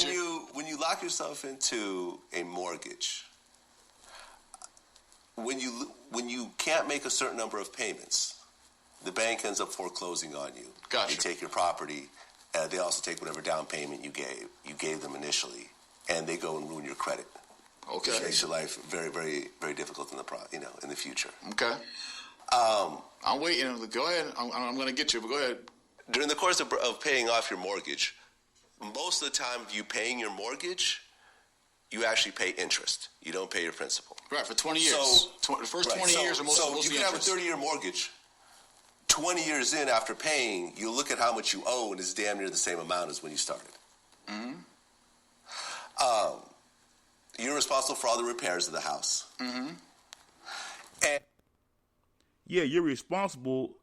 When you lock yourself into a mortgage, when you can't make a certain number of payments, the bank ends up foreclosing on you. Gotcha. They take your property. They also take whatever down payment you gave them initially, and they go and ruin your credit. Okay. Which makes your life very, very, very difficult in the future. Okay. I'm waiting. Go ahead. I'm going to get you, but go ahead. During the course of paying off your mortgage, most of the time you paying your mortgage, you actually pay interest. You don't pay your principal. Right, for 20 years. The first 20 years are most of the interest. So you can have a 30-year mortgage. 20 years in after paying, you look at how much you owe, and it's damn near the same amount as when you started. Mm-hmm. You're responsible for all the repairs of the house. Mm-hmm. And yeah, you're responsible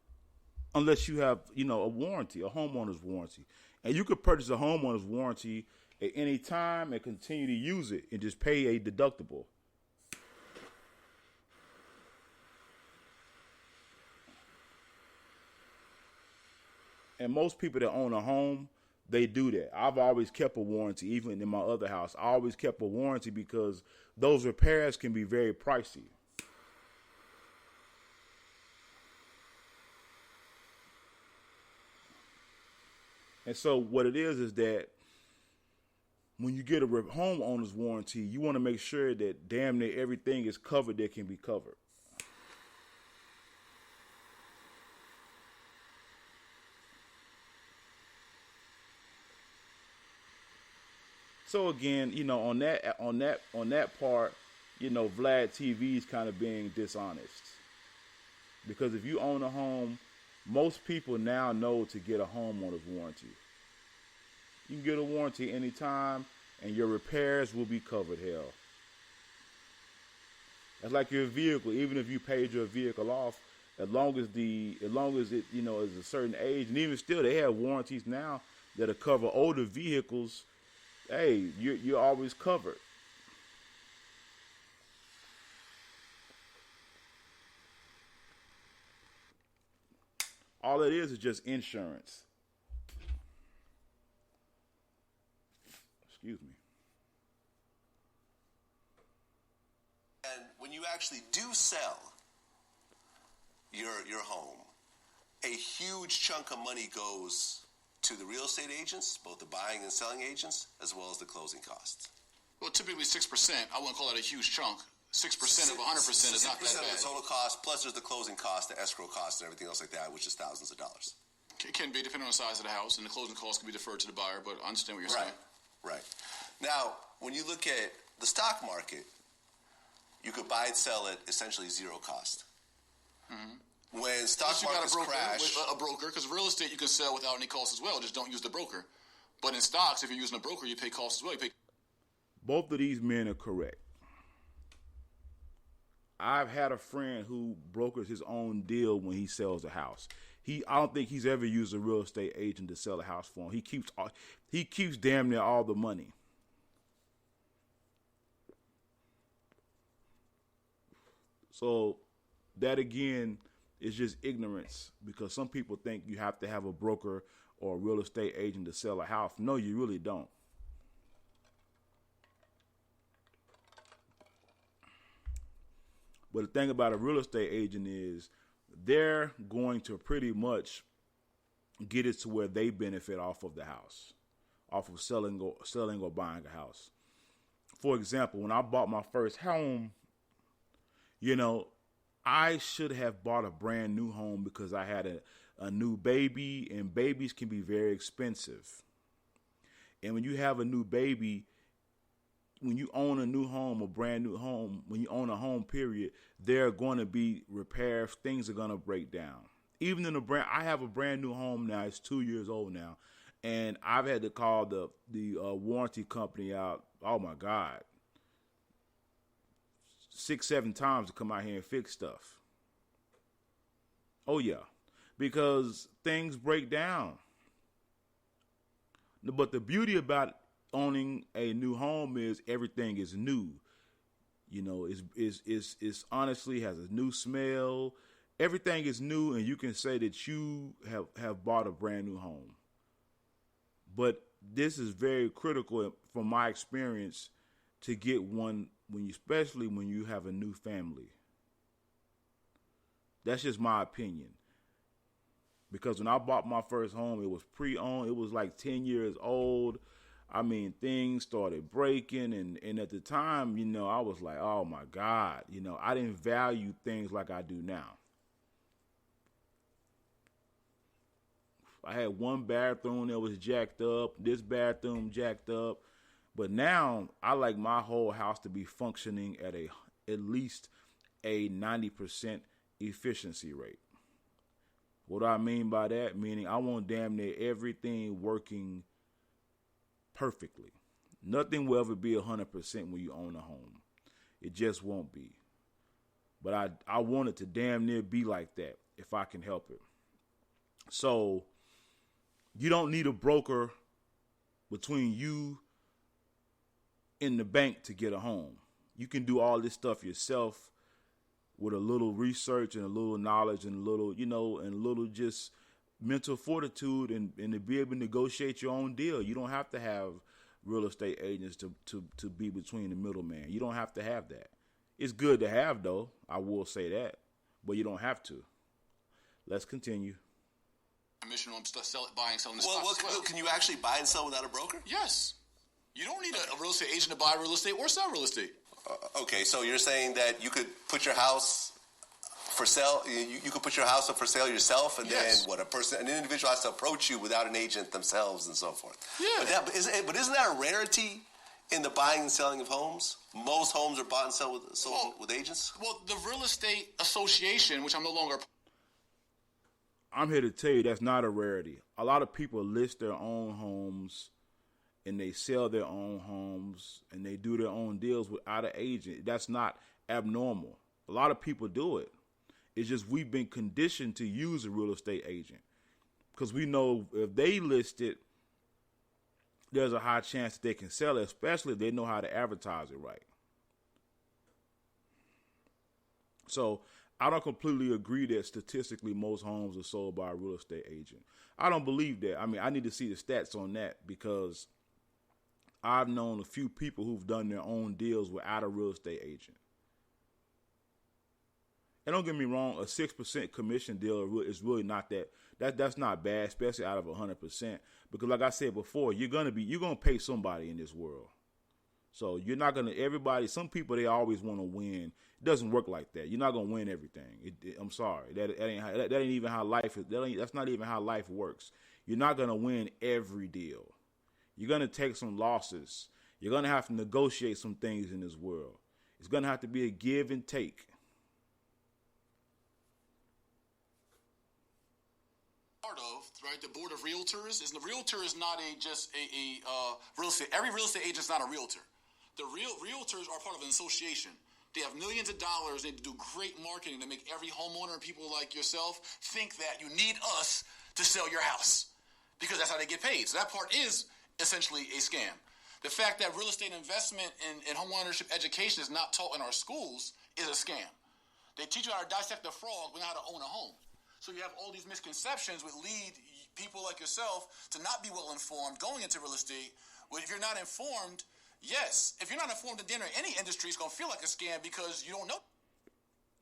unless you have, a warranty, a homeowner's warranty. And you could purchase a homeowner's warranty at any time and continue to use it and just pay a deductible. And most people that own a home, they do that. I've always kept a warranty, even in my other house. I always kept a warranty because those repairs can be very pricey. And so what it is that when you get a homeowner's warranty, you want to make sure that damn near everything is covered that can be covered. So again, on that part, Vlad TV is kind of being dishonest. Because if you own a home, most people now know to get a homeowner's warranty. You can get a warranty anytime, and your repairs will be covered. Hell, that's like your vehicle. Even if you paid your vehicle off, as long as it is a certain age, and even still, they have warranties now that'll cover older vehicles. Hey, you're always covered. All it is just insurance. Excuse me. And when you actually do sell your home, a huge chunk of money goes to the real estate agents, both the buying and selling agents, as well as the closing costs. Well, typically 6%. I wouldn't call that a huge chunk. 6% of 100% is not that bad. 6% of the total cost, plus there's the closing cost, the escrow cost, and everything else like that, which is thousands of dollars. It can be, depending on the size of the house, and the closing costs can be deferred to the buyer, but I understand what you're saying. Right. Now, when you look at the stock market, you could buy and sell at essentially zero cost. Mm-hmm. When stock markets crash... a broker, because real estate you can sell without any cost as well, just don't use the broker. But in stocks, if you're using a broker, you pay costs as well. Both of these men are correct. I've had a friend who brokers his own deal when he sells a house. I don't think he's ever used a real estate agent to sell a house for him. He keeps damn near all the money. So that again is just ignorance, because some people think you have to have a broker or a real estate agent to sell a house. No, you really don't. But the thing about a real estate agent is they're going to pretty much get it to where they benefit off of the house, off of selling or buying a house. For example, when I bought my first home, I should have bought a brand new home because I had a new baby, and babies can be very expensive. And when you have a new baby, when you own a new home, a brand new home, when you own a home, period, there are going to be repairs. Things are going to break down. Even in I have a brand new home now. It's 2 years old now. And I've had to call the warranty company out. Oh my God. 6-7 times to come out here and fix stuff. Oh yeah. Because things break down. But the beauty about owning a new home is everything is new. You know, it's honestly has a new smell. Everything is new, and you can say that you have bought a brand new home. But this is very critical from my experience to get one especially when you have a new family. That's just my opinion. Because when I bought my first home, it was pre-owned. It was like 10 years old. I mean, things started breaking. And at the time, you know, I was like, oh, my God. You know, I didn't value things like I do now. I had one bathroom that was jacked up. This bathroom jacked up. But now I like my whole house to be functioning at least a 90% efficiency rate. What do I mean by that? Meaning I want damn near everything working perfectly. Nothing will ever be 100% when you own a home. It just won't be. But I want it to damn near be like that if I can help it. So you don't need a broker between you and the bank to get a home. You can do all this stuff yourself with a little research and a little knowledge and a little, you know, and a little just mental fortitude and to be able to negotiate your own deal. You don't have to have real estate agents to be between the middleman. You don't have to have that. It's good to have, though. I will say that. But you don't have to. Let's continue. Commission on buying, selling the Well, stocks. can you actually buy and sell without a broker? Yes. You don't need a real estate agent to buy real estate or sell real estate. Okay, so you're saying that you could put your house for sale. You could put your house up for sale yourself, and yes. then an individual has to approach you without an agent themselves, and so forth. Yeah. But isn't that a rarity in the buying and selling of homes? Most homes are bought and sold with agents. Well, the real estate association, which I'm no longer. I'm here to tell you that's not a rarity. A lot of people list their own homes and they sell their own homes and they do their own deals without an agent. That's not abnormal. A lot of people do it. It's just we've been conditioned to use a real estate agent because we know if they list it, there's a high chance that they can sell it, especially if they know how to advertise it right. So I don't completely agree that statistically most homes are sold by a real estate agent. I don't believe that. I mean, I need to see the stats on that because I've known a few people who've done their own deals without a real estate agent. And don't get me wrong, a 6% commission deal is really not that's not bad, especially out of 100%. Because like I said before, you're gonna pay somebody in this world. So you're not gonna some people they always want to win. It doesn't work like that. You're not gonna win everything. I'm sorry. That ain't even how life is. That's not even how life works. You're not gonna win every deal. You're going to take some losses. You're going to have to negotiate some things in this world. It's going to have to be a give and take. Part of, right, the board of realtors. The realtor is not just a real estate. Every real estate agent is not a realtor. The realtors are part of an association. They have millions of dollars. They do great marketing to make every homeowner and people like yourself think that you need us to sell your house because that's how they get paid. So that part is essentially a scam. The fact that real estate investment and home ownership education is not taught in our schools is a scam. They teach you how to dissect the frog, but not how to own a home. So you have all these misconceptions which lead people like yourself to not be well informed going into real estate. Well, if you're not informed, yes. If you're not informed in any industry, it's going to feel like a scam because you don't know.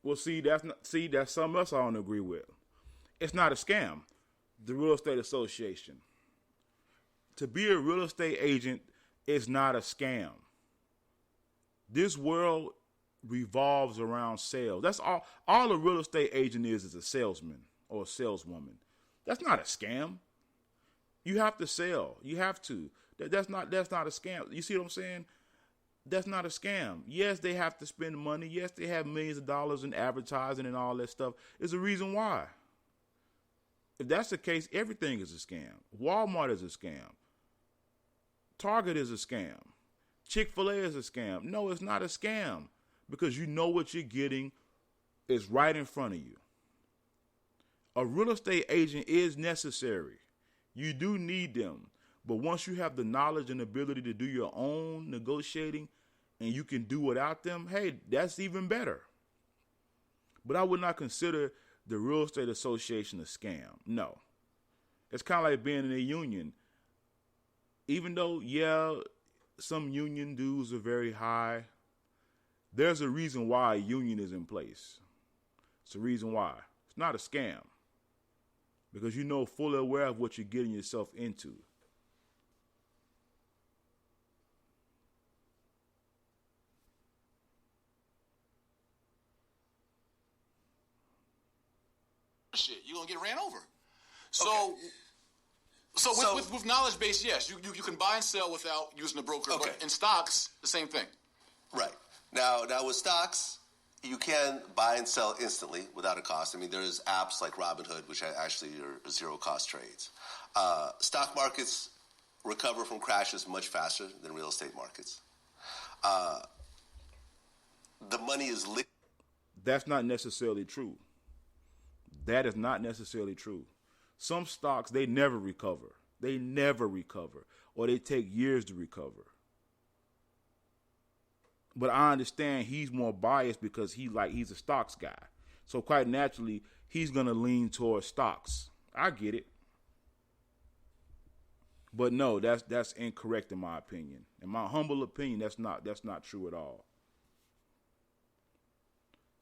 Well, that's something else I don't agree with. It's not a scam. The Real Estate Association. To be a real estate agent is not a scam. This world revolves around sales. That's all a real estate agent is a salesman or a saleswoman. That's not a scam. You have to sell. You have to. That's not a scam. You see what I'm saying? That's not a scam. Yes, they have to spend money. Yes, they have millions of dollars in advertising and all that stuff. There's a reason why. If that's the case, everything is a scam. Walmart is a scam. Target is a scam. Chick-fil-A is a scam. No, it's not a scam because you know what you're getting is right in front of you. A real estate agent is necessary. You do need them. But once you have the knowledge and ability to do your own negotiating, and you can do without them, hey, that's even better. But I would not consider the real estate association a scam. No. It's kind of like being in a union. Even though, yeah, some union dues are very high, there's a reason why a union is in place. It's a reason why. It's not a scam. Because you know fully aware of what you're getting yourself into. Shit, you're going to get ran over. So, with knowledge base, yes, you can buy and sell without using a broker. Okay. But in stocks, the same thing. Right. Now with stocks, you can buy and sell instantly without a cost. I mean, there's apps like Robinhood, which actually are zero-cost trades. Stock markets recover from crashes much faster than real estate markets. The money is liquid. That's not necessarily true. That is not necessarily true. Some stocks, they never recover. They never recover. Or they take years to recover. But I understand he's more biased because he's a stocks guy. So quite naturally, he's going to lean towards stocks. I get it. But no, that's incorrect in my opinion. In my humble opinion, that's not true at all.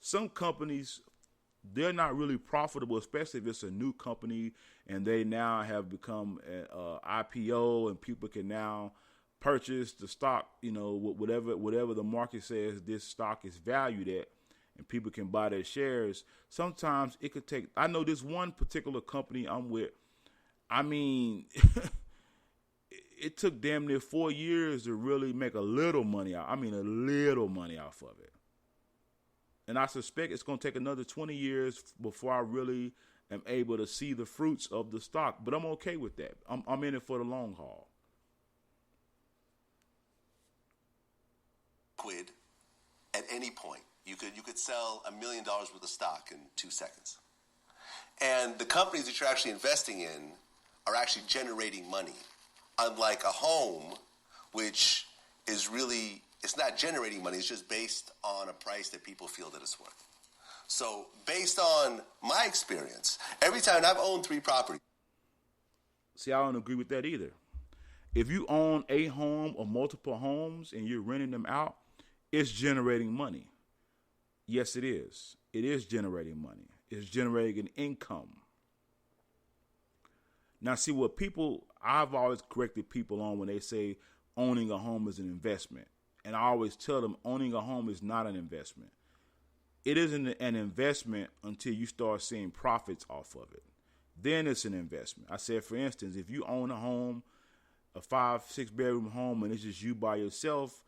Some companies, they're not really profitable, especially if it's a new company and they now have become an IPO and people can now purchase the stock, whatever the market says this stock is valued at, and people can buy their shares. Sometimes it could take, I know this one particular company I'm with, I mean, it took damn near 4 years to really make a little money out. I mean, a little money off of it. And I suspect it's going to take another 20 years before I really am able to see the fruits of the stock. But I'm okay with that. I'm in it for the long haul. Liquid at any point. You could sell $1 million worth of stock in 2 seconds. And the companies that you're actually investing in are actually generating money. Unlike a home, which is really, it's not generating money, it's just based on a price that people feel that it's worth. So based on my experience, every time I've owned 3 properties. See, I don't agree with that either. If you own a home or multiple homes and you're renting them out, it's generating money. Yes, it is. It is generating money. It's generating an income. Now, see, I've always corrected people on when they say owning a home is an investment. And I always tell them owning a home is not an investment. It isn't an investment until you start seeing profits off of it. Then it's an investment. I said, for instance, if you own a home, a 5-6 bedroom home, and it's just you by yourself,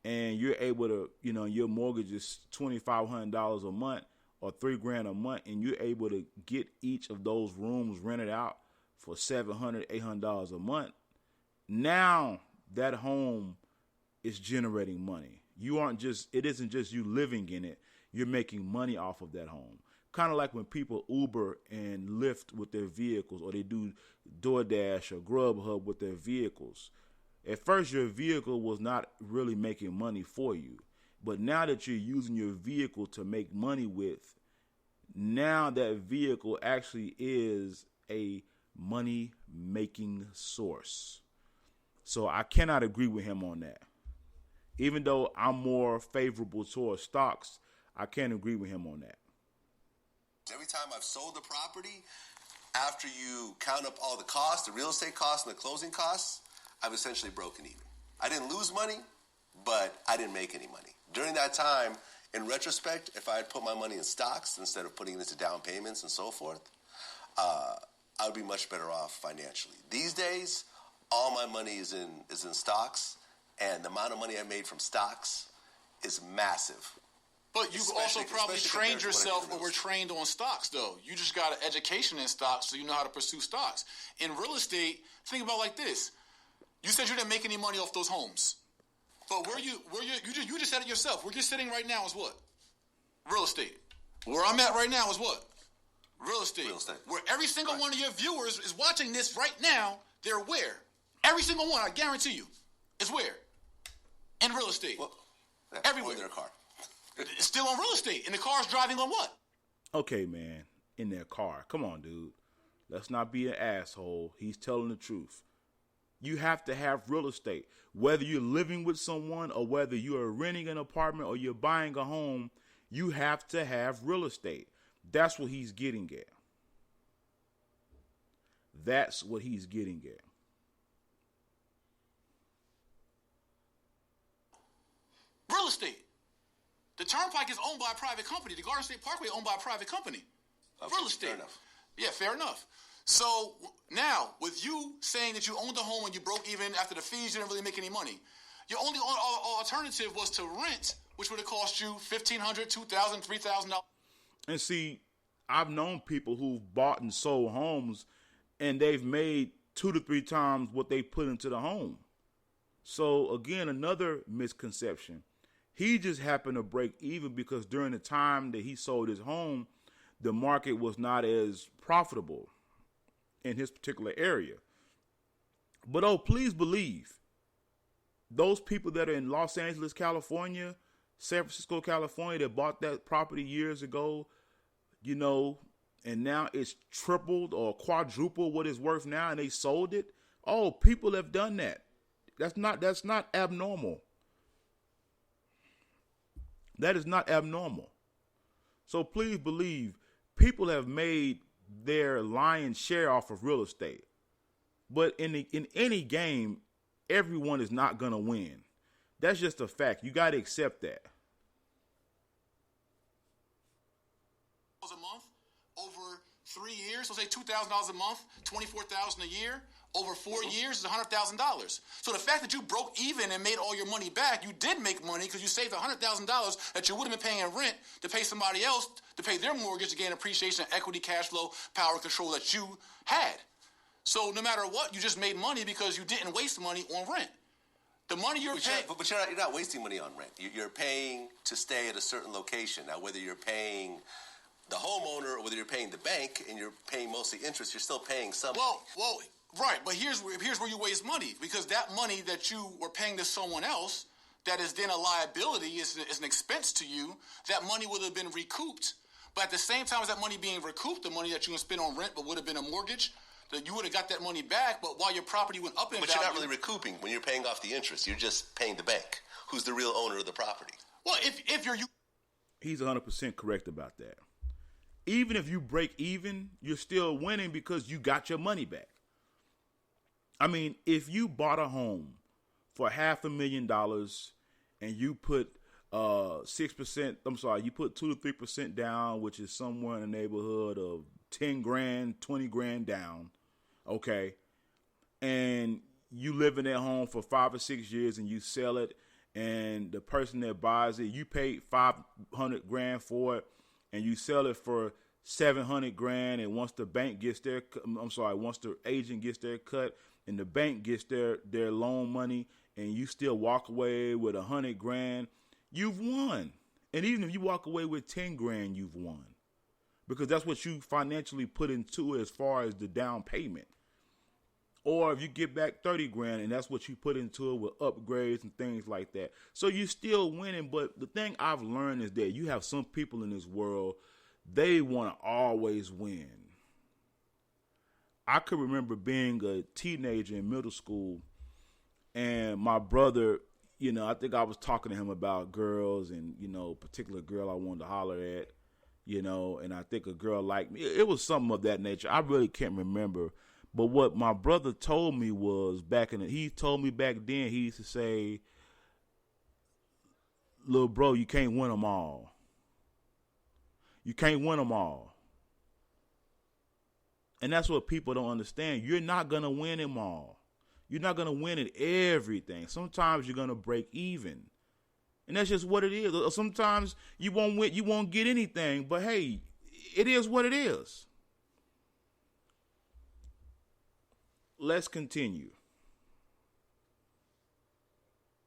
and you're able to, your mortgage is $2,500 a month or $3,000 a month, and you're able to get each of those rooms rented out for $700, $800 a month. Now that home is generating money. It isn't just you living in it. You're making money off of that home. Kind of like when people Uber and Lyft with their vehicles, or they do DoorDash or Grubhub with their vehicles. At first, your vehicle was not really making money for you. But now that you're using your vehicle to make money with, now that vehicle actually is a money-making source. So I cannot agree with him on that. Even though I'm more favorable towards stocks, I can't agree with him on that. Every time I've sold the property, after you count up all the costs, the real estate costs and the closing costs, I've essentially broken even. I didn't lose money, but I didn't make any money. During that time, in retrospect, if I had put my money in stocks instead of putting it into down payments and so forth, I would be much better off financially. These days, all my money is in stocks, and the amount of money I made from stocks is massive. But you've also probably trained yourself or were trained on stocks, though. You just got an education in stocks, so you know how to pursue stocks. In real estate, think about it like this. You said you didn't make any money off those homes. But you just said it yourself. Where you're sitting right now is what? Real estate. Where I'm at right now is what? Real estate. Real estate. Where every single one of your viewers is watching this right now, they're where? Every single one, I guarantee you, is where? In real estate. Well, Everywhere. In their car. It's still on real estate. And the car's driving on what? Okay, man. In their car. Come on, dude. Let's not be an asshole. He's telling the truth. You have to have real estate. Whether you're living with someone or whether you are renting an apartment or you're buying a home, you have to have real estate. That's what he's getting at. That's what he's getting at. Real estate. The Turnpike is owned by a private company. The Garden State Parkway is owned by a private company. Okay, real estate. Fair enough. Yeah, fair enough. So now, with you saying that you owned a home and you broke even after the fees, you didn't really make any money. Your only alternative was to rent, which would have cost you $1,500, $2,000, $3,000. And see, I've known people who've bought and sold homes and they've made 2 to 3 times what they put into the home. So again, another misconception. He just happened to break even because during the time that he sold his home, the market was not as profitable in his particular area. But oh, please believe, those people that are in Los Angeles, California, San Francisco, California, that bought that property years ago, you know, and now it's tripled or quadrupled what it's worth now, and they sold it. Oh, people have done that. That's not abnormal. That is not abnormal. So please believe, people have made their lion's share off of real estate. But in any game, everyone is not going to win. That's just a fact. You got to accept that. A month over 3 years, so say $2,000 a month, $24,000 a year. Over 4 years is $100,000. So the fact that you broke even and made all your money back, you did make money because you saved $100,000 that you would have been paying in rent to pay somebody else to pay their mortgage to gain appreciation, equity, cash flow, power, and control that you had. So no matter what, you just made money because you didn't waste money on rent. The money you're paying... But you're not wasting money on rent. You're paying to stay at a certain location. Now, whether you're paying the homeowner or whether you're paying the bank and you're paying mostly interest, you're still paying something. Well, right, but here's where you waste money, because that money that you were paying to someone else that is then a liability, is an expense to you, that money would have been recouped. But at the same time as that money being recouped, the money that you would spend on rent but would have been a mortgage, that you would have got that money back, but while your property went up in value... But you're not really recouping when you're paying off the interest. You're just paying the bank, who's the real owner of the property. Well, if you're... He's 100% correct about that. Even if you break even, you're still winning because you got your money back. I mean, if you bought a home for $500,000 and you put 6%, you put 2 to 3% down, which is somewhere in the neighborhood of 10 grand, 20 grand down, okay, and you live in that home for 5 or 6 years and you sell it, and the person that buys it, you paid 500 grand for it, and you sell it for 700 grand, and once the agent gets their cut, and the bank gets their loan money, and you still walk away with 100 grand, you've won. And even if you walk away with 10 grand, you've won. Because that's what you financially put into it as far as the down payment. Or if you get back 30 grand and that's what you put into it with upgrades and things like that. So you're still winning. But the thing I've learned is that you have some people in this world, they want to always win. I could remember being a teenager in middle school, and my brother, you know, I think I was talking to him about girls and, you know, a particular girl I wanted to holler at, you know, and I think a girl liked me. It was something of that nature. I really can't remember. But what my brother told me was he told me back then, he used to say, little bro, you can't win them all. You can't win them all. And that's what people don't understand. You're not going to win them all. You're not going to win at everything. Sometimes you're going to break even. And that's just what it is. Sometimes you won't win, you won't get anything. But hey, it is what it is. Let's continue.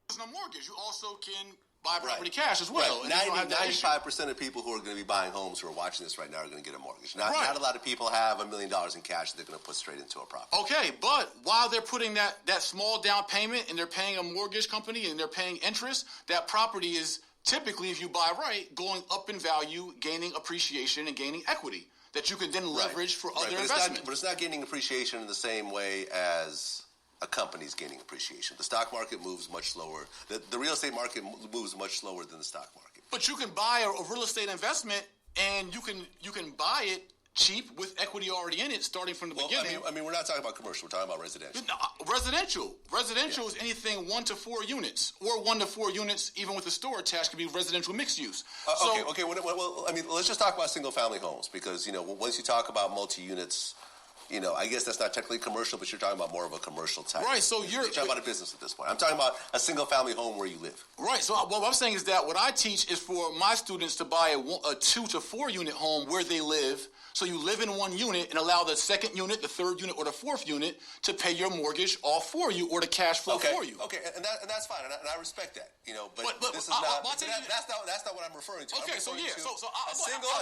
There's no mortgage. You also can buy property cash as well. Right. 95% of people who are going to be buying homes who are watching this right now are going to get a mortgage. Not a lot of people have $1 million in cash that they're going to put straight into a property. Okay, but while they're putting that small down payment and they're paying a mortgage company and they're paying interest, that property is typically, if you buy right, going up in value, gaining appreciation and gaining equity that you can then leverage for other investments. But it's not gaining appreciation in the same way as a company's gaining appreciation. The stock market moves much slower. The real estate market moves much slower than the stock market. But you can buy a real estate investment, and you can buy it cheap with equity already in it, starting from the beginning. I mean, we're not talking about commercial. We're talking about residential. No, residential is anything 1 to 4 units, or 1 to 4 units, even with the store attached, can be residential mixed use. Okay. Well, I mean, let's just talk about single family homes, because once you talk about multi units, I guess that's not technically commercial, but you're talking about more of a commercial type. Right. So you're talking about a business at this point. I'm talking about a single family home where you live. Right. So what I'm saying is that what I teach is for my students to buy a 2 to 4 unit home where they live. So you live in one unit and allow the second unit, the third unit, or the fourth unit to pay your mortgage all for you, or the cash flow for you. Okay, and that's fine, and I respect that. But this is not. That's not what I'm referring to. Okay, so a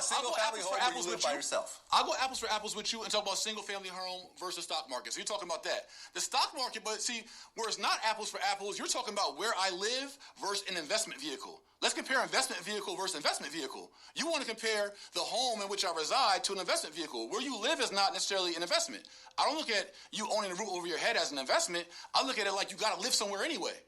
single family home where you live by yourself. I'll go apples for apples with you and talk about single family home versus stock market. So you're talking about that. The stock market, but see, where it's not apples for apples, you're talking about where I live versus an investment vehicle. Let's compare investment vehicle versus investment vehicle. You want to compare the home in which I reside to an investment vehicle. Where you live is not necessarily an investment. I don't look at you owning a roof over your head as an investment. I look at it like you got to live somewhere anyway.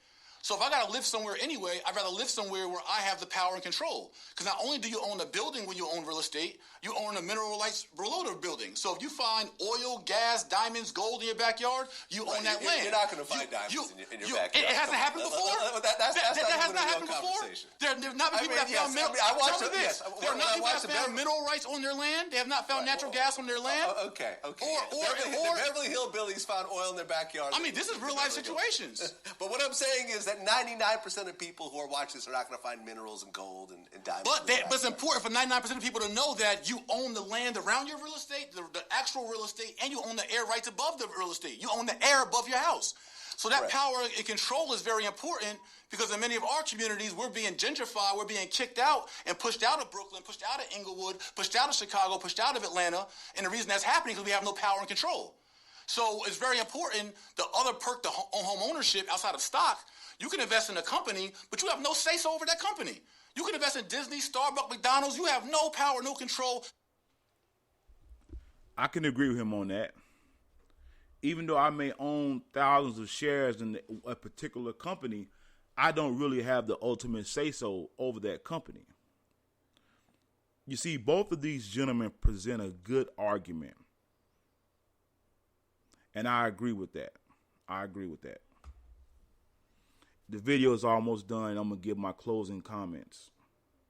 So if I got to live somewhere anyway, I'd rather live somewhere where I have the power and control. Because not only do you own the building when you own real estate, you own the mineral rights below the building. So if you find oil, gas, diamonds, gold in your backyard, you own that land. You're not going to find diamonds in your backyard. It hasn't happened before? That has not happened before? There have not been people that found mineral rights. There have not people that found mineral rights on their land. They have not found natural gas on their land. Okay. The Beverly Hillbillies found oil in their backyard. I mean, this is real life situations. But what I'm saying is that 99% of people who are watching this are not going to find minerals and gold and diamonds. But it's important for 99% of people to know that you own the land around your real estate, the actual real estate, and you own the air rights above the real estate. You own the air above your house. So that power and control is very important, because in many of our communities, we're being gentrified, we're being kicked out and pushed out of Brooklyn, pushed out of Inglewood, pushed out of Chicago, pushed out of Atlanta. And the reason that's happening is because we have no power and control. So it's very important. The other perk to home ownership outside of stock, you can invest in a company, but you have no say-so over that company. You can invest in Disney, Starbucks, McDonald's. You have no power, no control. I can agree with him on that. Even though I may own thousands of shares in a particular company, I don't really have the ultimate say-so over that company. You see, both of these gentlemen present a good argument. And I agree with that. The video is almost done. I'm going to give my closing comments.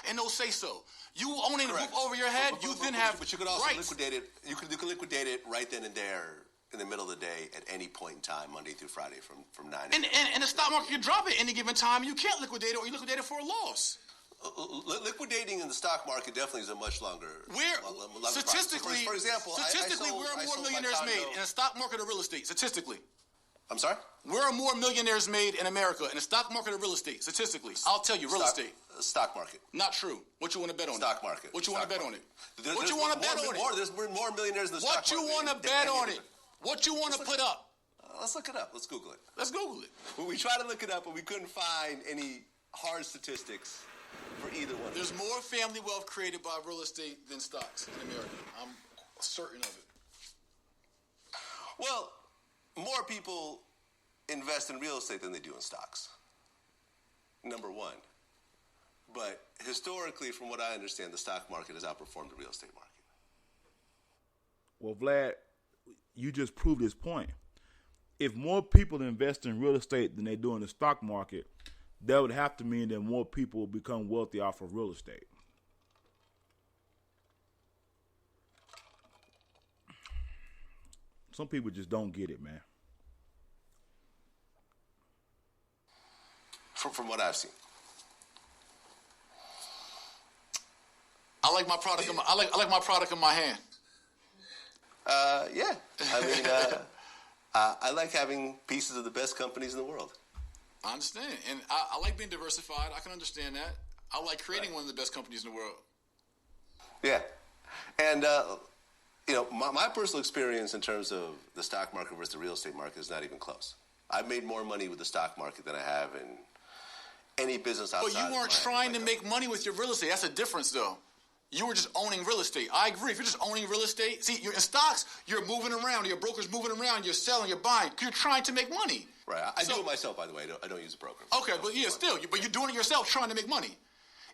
And no say so. You owning the roof over your head, you then have But you could also rights. liquidate it. You could liquidate it right then and there in the middle of the day at any point in time, Monday through Friday from 9 And the stock market can drop at any given time. You can't liquidate it, or you liquidate it for a loss. Liquidating in the stock market definitely is a much longer. Statistically, for example, where are more millionaires made in the stock market or real estate? Statistically. I'm sorry? Where are more millionaires made in America in the stock market or real estate? Statistically. I'll tell you, real estate. Stock market. Not true. What you want to bet on Stock market. What you want to bet on it? What you want to bet on it? There's more millionaires in the stock market. What you want to bet on it? What you want to put up? Let's look it up. Let's Google it. Let's Google it. We tried to look it up, but we couldn't find any hard statistics for either one. There's more family wealth created by real estate than stocks in America. I'm certain of it. Well, more people invest in real estate than they do in stocks. Number one. But historically, from what I understand, the stock market has outperformed the real estate market. Well, Vlad, you just proved this point. If more people invest in real estate than they do in the stock market, that would have to mean that more people will become wealthy off of real estate. Some people just don't get it, man. From what I've seen. I like my product. I like my product in my hand. Yeah. I mean, I like having pieces of the best companies in the world. I understand. And I like being diversified. I can understand that. I like creating one of the best companies in the world. Yeah. And, my personal experience in terms of the stock market versus the real estate market is not even close. I've made more money with the stock market than I have in any business outside. But you weren't trying to make money with your real estate. That's a difference, though. You were just owning real estate. I agree. If you're just owning real estate, see, you're in stocks, you're moving around, your broker's moving around, you're selling, you're buying, because you're trying to make money. Right. I do it myself, by the way. I don't use a broker. Okay, but yeah, still, but you're doing it yourself trying to make money.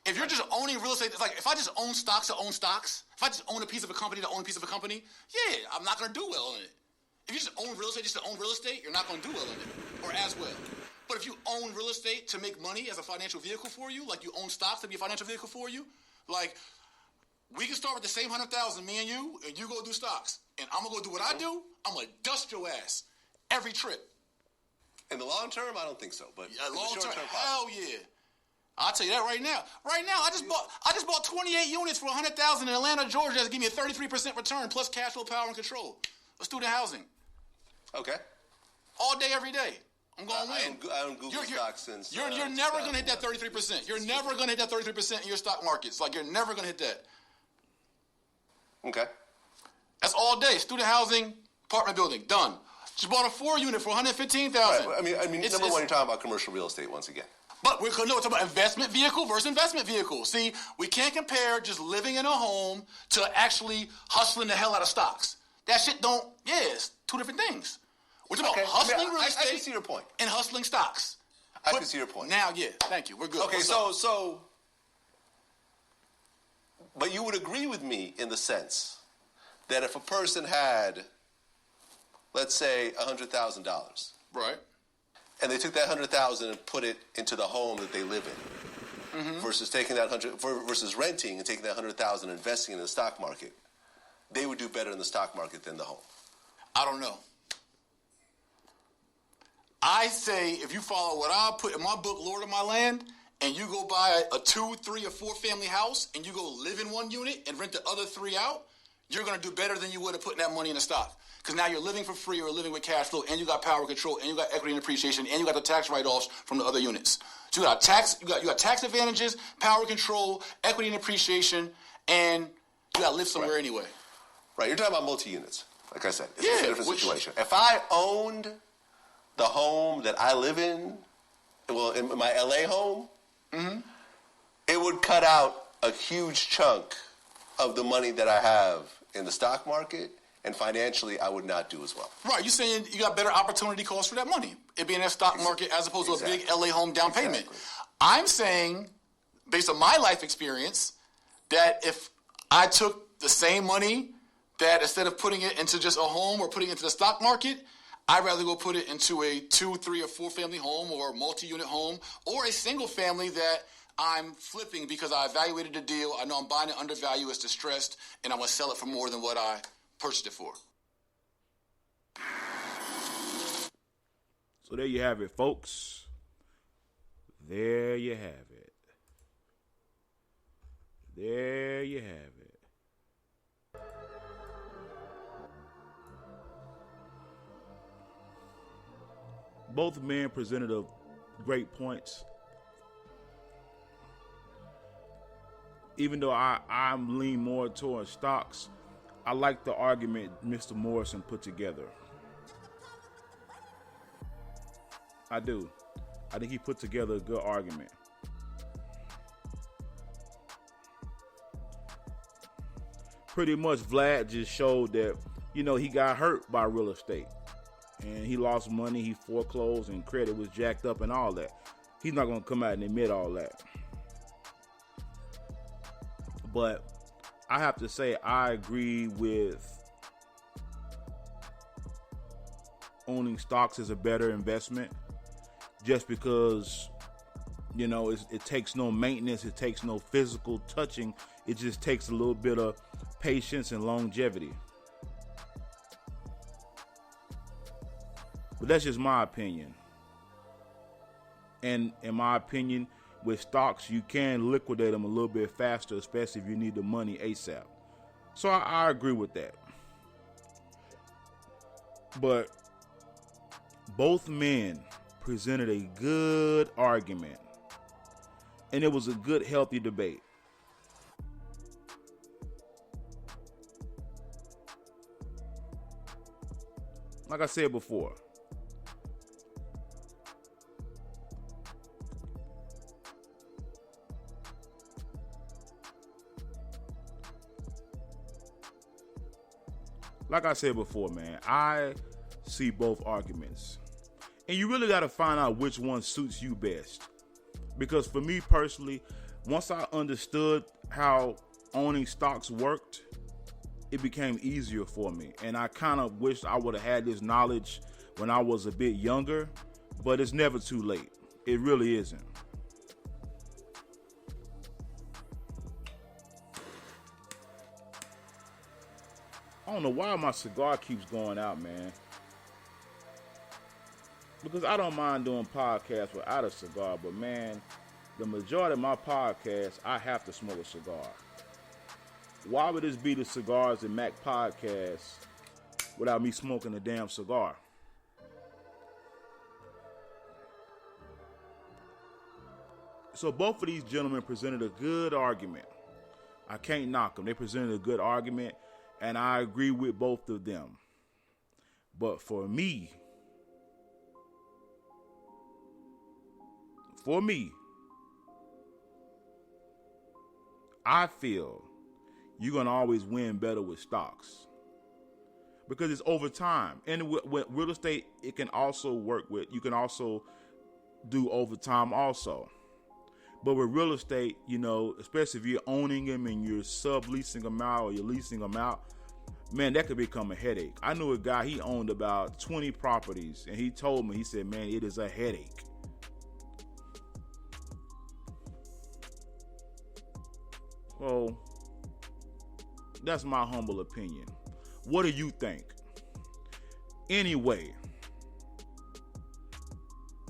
If you're just owning real estate, it's like if I just own stocks to own stocks, if I just own a piece of a company to own a piece of a company, yeah, I'm not going to do well in it. If you just own real estate just to own real estate, you're not going to do well in it, or as well. But if you own real estate to make money as a financial vehicle for you, like you own stocks to be a financial vehicle for you, like we can start with the same 100,000, me and you go do stocks, and I'm gonna go do what I do. I'm gonna dust your ass every trip. In the long term, I don't think so. But yeah, long term, hell yeah. I'll tell you that right now. Right now, I just bought 28 units for $100,000 in Atlanta, Georgia. That's giving me a 33% return plus cash flow, power, and control of student housing. Okay. All day, every day. I'm going to win. I don't Google stocks since. You're never going to hit that 33%. You're never going to hit that 33% in your stock markets. Like, you're never going to hit that. Okay. That's all day. Student housing, apartment building, done. Just bought a 4-unit for $115,000. Right. I mean, number one, you're talking about commercial real estate once again. But we're talking about investment vehicle versus investment vehicle. See, we can't compare just living in a home to actually hustling the hell out of stocks. That shit it's two different things. We're talking about hustling real estate. I can see your point. And hustling stocks. I can see your point. Now, yeah, thank you. We're good. Okay, but you would agree with me in the sense that if a person had, let's say, $100,000, right, and they took that $100,000 and put it into the home that they live in, versus taking that versus renting and taking that $100,000 and investing in the stock market, they would do better in the stock market than the home. I don't know. I say if you follow what I put in my book, Lord of My Land, and you go buy a 2, 3, or 4 family house and you go live in one unit and rent the other 3 out, you're going to do better than you would have putting that money in a stock. Because now you're living for free or living with cash flow, and you got power control, and you got equity and appreciation, and you got the tax write-offs from the other units. So you got tax advantages, power control, equity and appreciation, and you got to live somewhere anyway. Right, you're talking about multi-units. Like I said, it's a different situation. If I owned the home that I live in, well, in my LA home, it would cut out a huge chunk of the money that I have in the stock market, and financially, I would not do as well. Right, you're saying you got better opportunity cost for that money, it being in a stock market as opposed to a big LA home down payment. I'm saying, based on my life experience, that if I took the same money, that instead of putting it into just a home or putting it into the stock market, I'd rather go put it into a 2, 3, or 4 family home or a multi-unit home or a single family that I'm flipping because I evaluated the deal. I know I'm buying it undervalued, it's distressed, and I'm going to sell it for more than what I purchased it for. So there you have it, folks. There you have it. There you have it. Both men presented great points. Even though I'm lean more towards stocks, I like the argument Mr. Morrison put together. I do. I think he put together a good argument. Pretty much Vlad just showed that, he got hurt by real estate. And he lost money, he foreclosed, and credit was jacked up and all that. He's not going to come out and admit all that. But I have to say, I agree with owning stocks is a better investment just because, it takes no maintenance, it takes no physical touching. It just takes a little bit of patience and longevity. But that's just my opinion. And in my opinion, with stocks, you can liquidate them a little bit faster, especially if you need the money ASAP. So I agree with that. But both men presented a good argument. And it was a good, healthy debate. Like I said before, man, I see both arguments. And you really got to find out which one suits you best. Because for me personally, once I understood how owning stocks worked, it became easier for me. And I kind of wish I would have had this knowledge when I was a bit younger, but it's never too late. It really isn't. I don't know why my cigar keeps going out, man. Because I don't mind doing podcasts without a cigar, but man, the majority of my podcasts, I have to smoke a cigar. Why would this be the Cigars and Mac podcast without me smoking a damn cigar? So both of these gentlemen presented a good argument. I can't knock them. They presented a good argument, and I agree with both of them. But for me, I feel you're going to always win better with stocks because it's over time. And with real estate, it can also work with, you can also do overtime also. But with real estate, you know, especially if you're owning them and you're subleasing them out or you're leasing them out, man, that could become a headache. I knew a guy, he owned about 20 properties, and he told me, he said, man, it is a headache. Well, that's my humble opinion. What do you think? Anyway,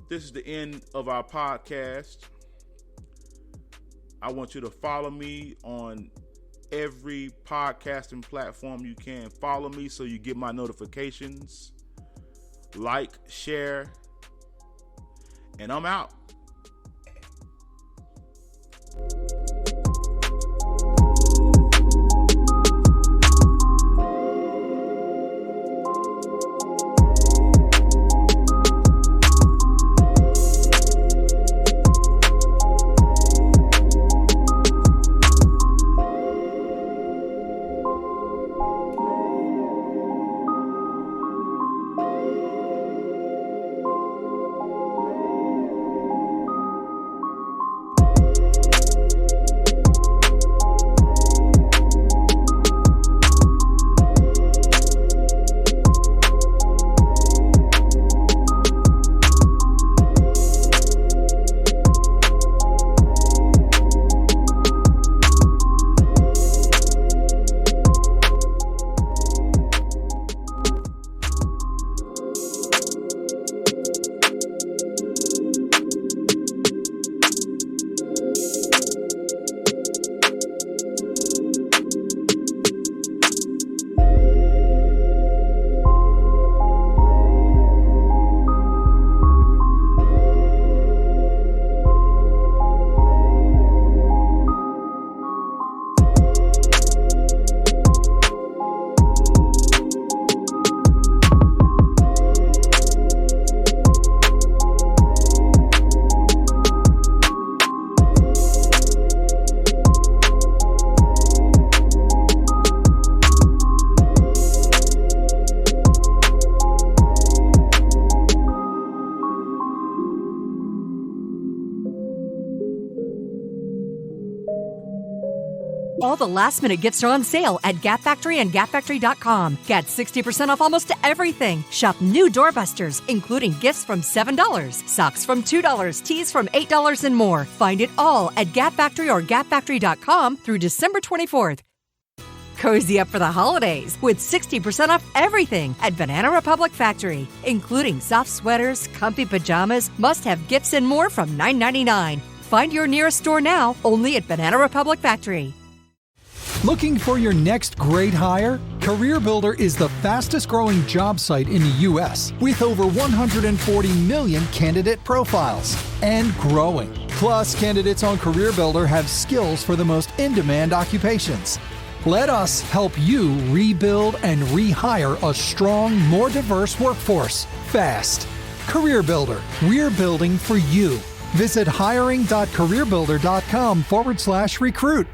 this is the end of our podcast. I want you to follow me on every podcasting platform you can. Follow me so you get my notifications. Like, share, and I'm out. All the last-minute gifts are on sale at Gap Factory and GapFactory.com. Get 60% off almost everything. Shop new doorbusters, including gifts from $7, socks from $2, tees from $8, and more. Find it all at Gap Factory or GapFactory.com through December 24th. Cozy up for the holidays with 60% off everything at Banana Republic Factory, including soft sweaters, comfy pajamas, must-have gifts, and more from $9.99. Find your nearest store now, only at Banana Republic Factory. Looking for your next great hire? CareerBuilder is the fastest growing job site in the U.S. with over 140 million candidate profiles and growing. Plus, candidates on CareerBuilder have skills for the most in-demand occupations. Let us help you rebuild and rehire a strong, more diverse workforce fast. CareerBuilder, we're building for you. Visit hiring.careerbuilder.com/recruit.